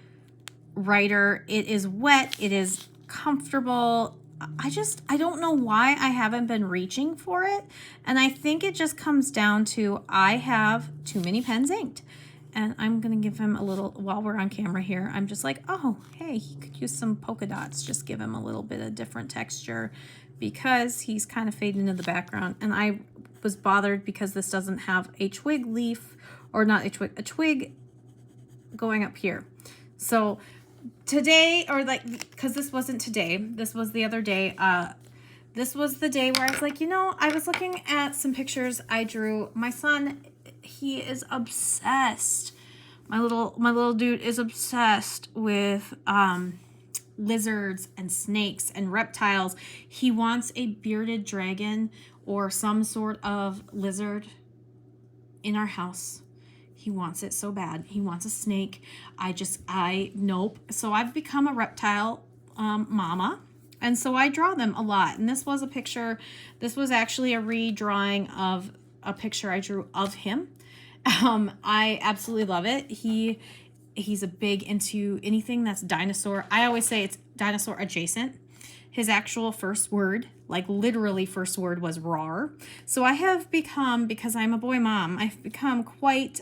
writer. It is wet, it is comfortable. I don't know why I haven't been reaching for it. And I think it just comes down to I have too many pens inked. And I'm going to give him a little, while we're on camera here, I'm just like, oh, hey, he could use some polka dots. Just give him a little bit of different texture because he's kind of fading into the background. And I was bothered because this doesn't have a twig leaf, or not a twig going up here. So today, or like, because this wasn't today, this was the other day, this was the day where I was like, you know, I was looking at some pictures I drew. My son, he is obsessed. My little dude is obsessed with lizards and snakes and reptiles. He wants a bearded dragon or some sort of lizard in our house. He wants it so bad. He wants a snake. Nope. So I've become a reptile mama. And so I draw them a lot. And this was a picture. This was actually a redrawing of a picture I drew of him. I absolutely love it. He's a big into anything that's dinosaur. I always say it's dinosaur adjacent. His actual first word, like literally first word, was roar. So I have become, because I'm a boy mom, I've become quite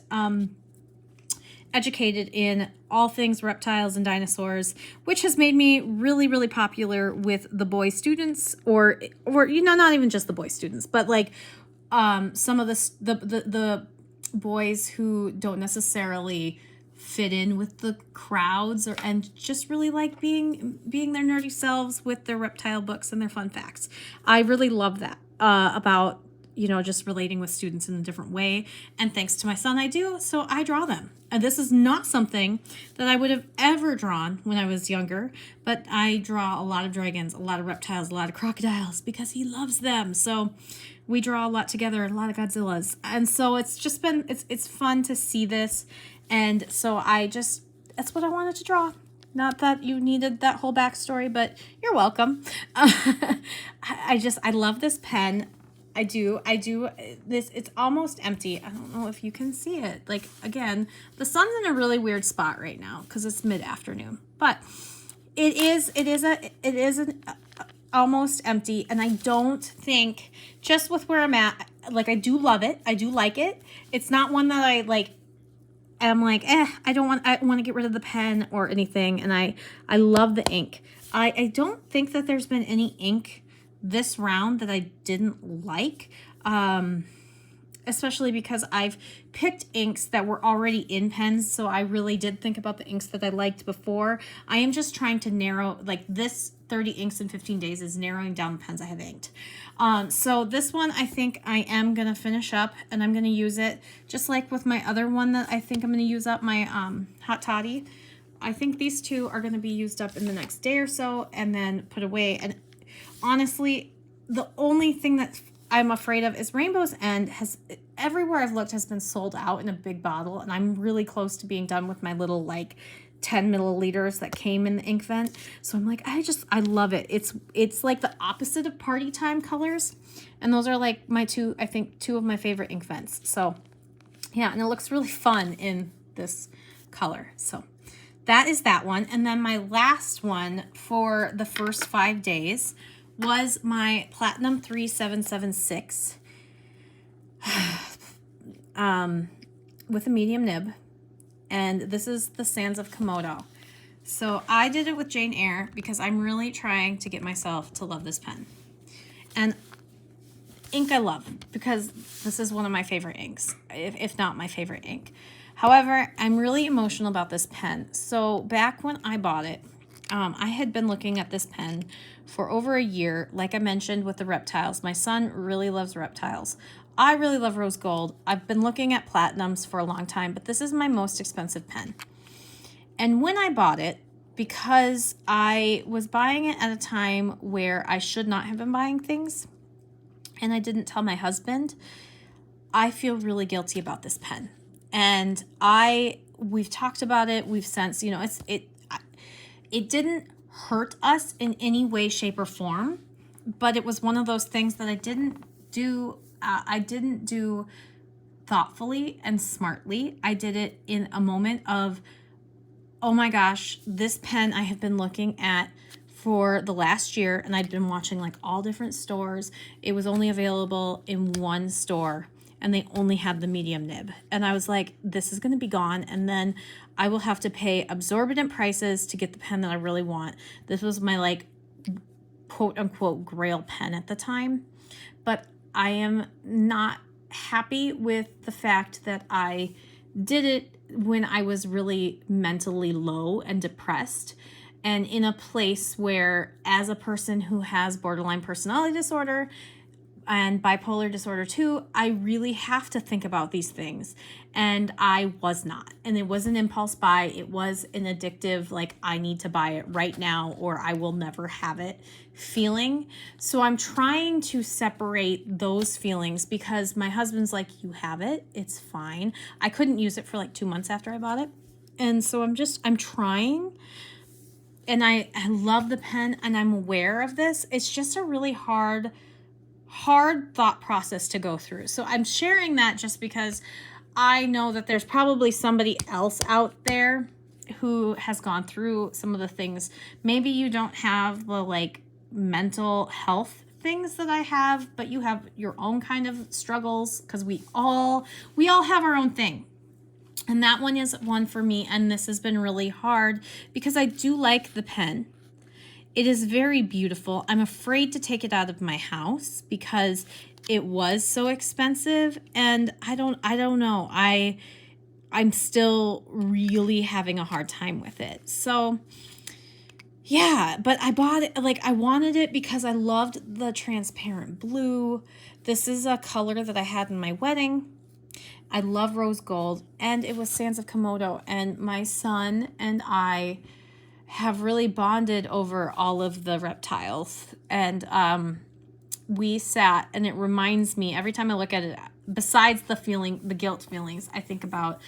educated in all things reptiles and dinosaurs, which has made me really, really popular with the boy students, or you know, not even just the boy students, but like some of the boys who don't necessarily fit in with the crowds, and just really like being their nerdy selves with their reptile books and their fun facts. I really love that about, you know, just relating with students in a different way. And thanks to my son, I do. So I draw them. And this is not something that I would have ever drawn when I was younger, but I draw a lot of dragons, a lot of reptiles, a lot of crocodiles because he loves them. So we draw a lot together, and a lot of Godzillas. And so it's just been, it's fun to see this. And so that's what I wanted to draw. Not that you needed that whole backstory, but you're welcome. I love this pen. I do this. It's almost empty. I don't know if you can see it. Like, again, the sun's in a really weird spot right now because it's mid-afternoon, but it is almost empty. And I don't think, just with where I'm at, like, I do love it. I do like it. It's not one that I like, I'm like, I want to get rid of the pen or anything. And I love the ink. I don't think that there's been any ink this round that I didn't like, especially because I've picked inks that were already in pens. So I really did think about the inks that I liked before. I am just trying to narrow, like, this 30 inks in 15 days is narrowing down the pens I have inked. So this one, I think I am going to finish up, and I'm going to use it just like with my other one that I think I'm going to use up, my Hot Toddy. I think these two are going to be used up in the next day or so and then put away. And honestly, the only thing that I'm afraid of is Rainbow's End has, everywhere I've looked, has been sold out in a big bottle, and I'm really close to being done with my little like 10 milliliters that came in the ink vent. So I'm like, I love it. It's like the opposite of party time colors, and those are like my two of my favorite ink vents. So yeah, and it looks really fun in this color. So that is that one. And then my last one for the first 5 days was my Platinum 3776 with a medium nib. And this is the Sands of Komodo. So I did it with Jane Eyre because I'm really trying to get myself to love this pen. And ink I love because this is one of my favorite inks, if not my favorite ink. However, I'm really emotional about this pen. So back when I bought it, I had been looking at this pen for over a year. Like I mentioned with the reptiles, my son really loves reptiles. I really love rose gold. I've been looking at platinums for a long time, but this is my most expensive pen. And when I bought it, because I was buying it at a time where I should not have been buying things, and I didn't tell my husband, I feel really guilty about this pen. And we've talked about it. We've since, it didn't hurt us in any way, shape, or form, but it was one of those things that I didn't do thoughtfully and smartly. I did it in a moment of, oh my gosh, this pen I have been looking at for the last year, and I'd been watching like all different stores. It was only available in one store, and they only had the medium nib. And I was like, this is going to be gone, and then I will have to pay exorbitant prices to get the pen that I really want. This was my like quote unquote grail pen at the time. But I am not happy with the fact that I did it when I was really mentally low and depressed, and in a place where, as a person who has borderline personality disorder and bipolar disorder too, I really have to think about these things. And I was not. And it was an impulse buy. It was an addictive, like, I need to buy it right now or I will never have it feeling. So I'm trying to separate those feelings because my husband's like, you have it, it's fine. I couldn't use it for like 2 months after I bought it. And so I'm trying. And I love the pen and I'm aware of this. It's just a really hard thought process to go through. So I'm sharing that just because I know that there's probably somebody else out there who has gone through some of the things. Maybe you don't have the like mental health things that I have, but you have your own kind of struggles, because we all have our own thing. And that one is one for me, and this has been really hard because I do like the pen. It is very beautiful. I'm afraid to take it out of my house because it was so expensive, and I don't know. I'm still really having a hard time with it. So yeah, but I bought it, like I wanted it because I loved the transparent blue. This is a color that I had in my wedding. I love rose gold, and it was Sands of Komodo, and my son and I have really bonded over all of the reptiles. And we sat, and it reminds me every time I look at it, besides the guilt feelings, I think about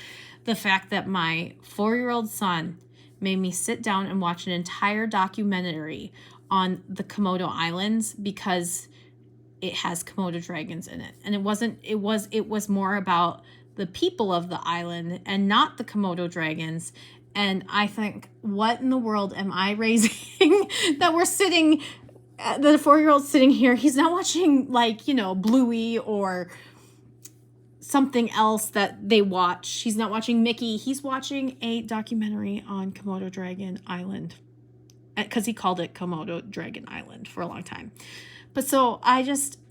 the fact that my 4-year-old son made me sit down and watch an entire documentary on the Komodo Islands because it has Komodo dragons in it. And it was more about the people of the island and not the Komodo dragons. And I think, what in the world am I raising that we're sitting, the 4-year-old sitting here, he's not watching like, Bluey or something else that they watch. He's not watching Mickey. He's watching a documentary on Komodo Dragon Island because he called it Komodo Dragon Island for a long time. But so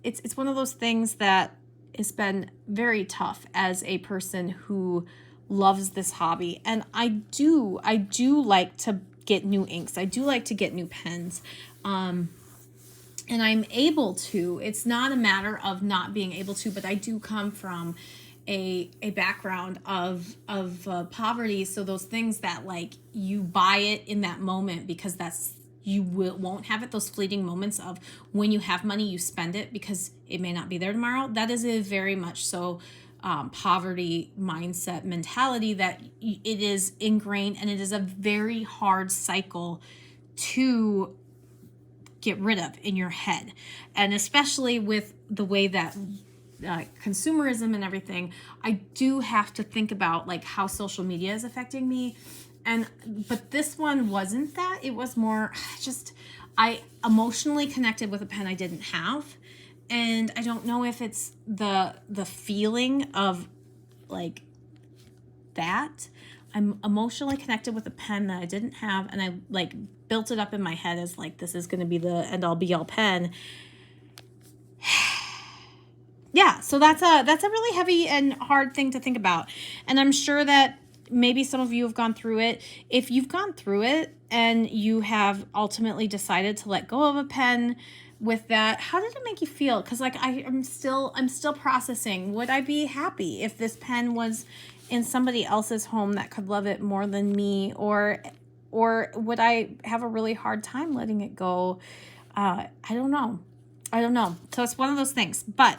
it's one of those things that has been very tough as a person who loves this hobby. And I do like to get new inks. I do like to get new pens. And I'm able to. It's not a matter of not being able to, but I do come from a background of poverty. So those things that like you buy it in that moment because that's you won't have it, those fleeting moments of when you have money, you spend it because it may not be there tomorrow. That is a very much so poverty mindset mentality that it is ingrained, and it is a very hard cycle to get rid of in your head. And especially with the way that consumerism and everything, I do have to think about like how social media is affecting me. But this one wasn't that. It was more just, I emotionally connected with a pen I didn't have. And I don't know if it's the feeling of like that. I'm emotionally connected with a pen that I didn't have, and I like built it up in my head as like, this is going to be the end all be all pen. Yeah, so that's a really heavy and hard thing to think about. And I'm sure that maybe some of you have gone through it. If you've gone through it and you have ultimately decided to let go of a pen with that, how did it make you feel? Because like I'm still processing. Would I be happy if this pen was in somebody else's home that could love it more than me, or would I have a really hard time letting it go? I don't know. So it's one of those things. But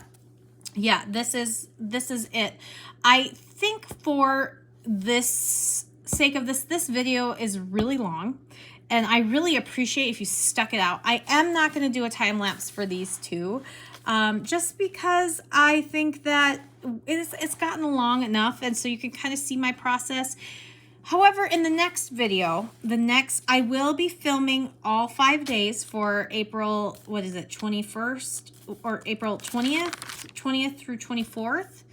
yeah, this is it. I think for this sake of this video is really long, and I really appreciate if you stuck it out. I am not going to do a time lapse for these two, just because I think that it's gotten long enough, and so you can kind of see my process. However, in the next video, I will be filming all 5 days for April, 21st, or April 20th through 24th,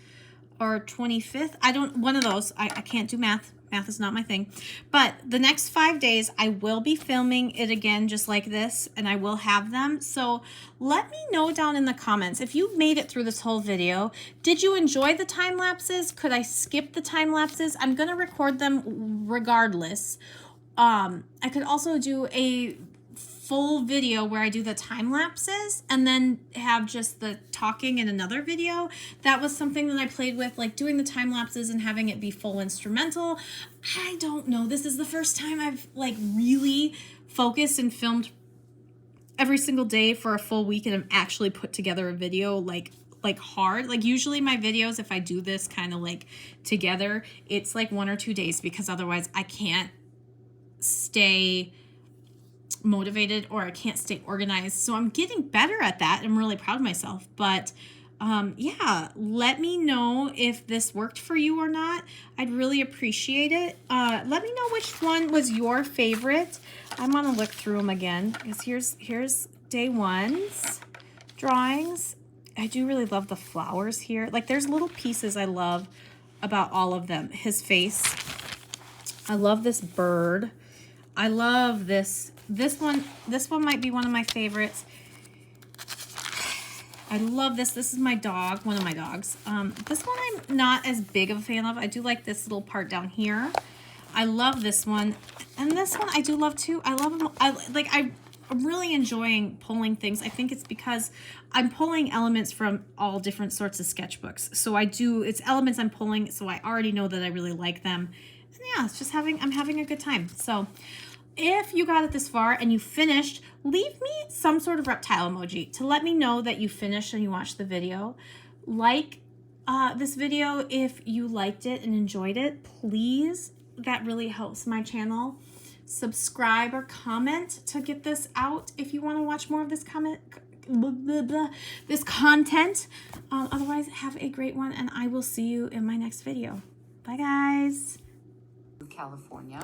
or 25th. One of those. I can't do math. Math is not my thing. But the next 5 days, I will be filming it again just like this, and I will have them. So let me know down in the comments if you made it through this whole video. Did you enjoy the time lapses? Could I skip the time lapses? I'm going to record them regardless. I could also do a full video where I do the time lapses and then have just the talking in another video. That was something that I played with, like doing the time lapses and having it be full instrumental. I don't know. This is the first time I've like really focused and filmed every single day for a full week, and I've actually put together a video like hard. Like usually my videos, if I do this kind of like together, it's like 1 or 2 days, because otherwise I can't stay motivated or I can't stay organized. So I'm getting better at that. I'm really proud of myself. But yeah, let me know if this worked for you or not. I'd really appreciate it. Let me know which one was your favorite. I'm gonna look through them again, because here's day one's drawings. I do really love the flowers here. Like there's little pieces I love about all of them. His face. I love this bird. I love this one. This one might be one of my favorites. I love this. This is my dog, one of my dogs. This one I'm not as big of a fan of. I do like this little part down here. I love this one. And this one I do love too. I love them. I'm really enjoying pulling things. I think it's because I'm pulling elements from all different sorts of sketchbooks. So it's elements I'm pulling, so I already know that I really like them. And yeah, it's just I'm having a good time. So if you got it this far and you finished, leave me some sort of reptile emoji to let me know that you finished and you watched the video. Like this video if you liked it and enjoyed it, please. That really helps my channel. Subscribe or comment to get this out if you want to watch more of this this content. Otherwise, have a great one, and I will see you in my next video. Bye, guys. California.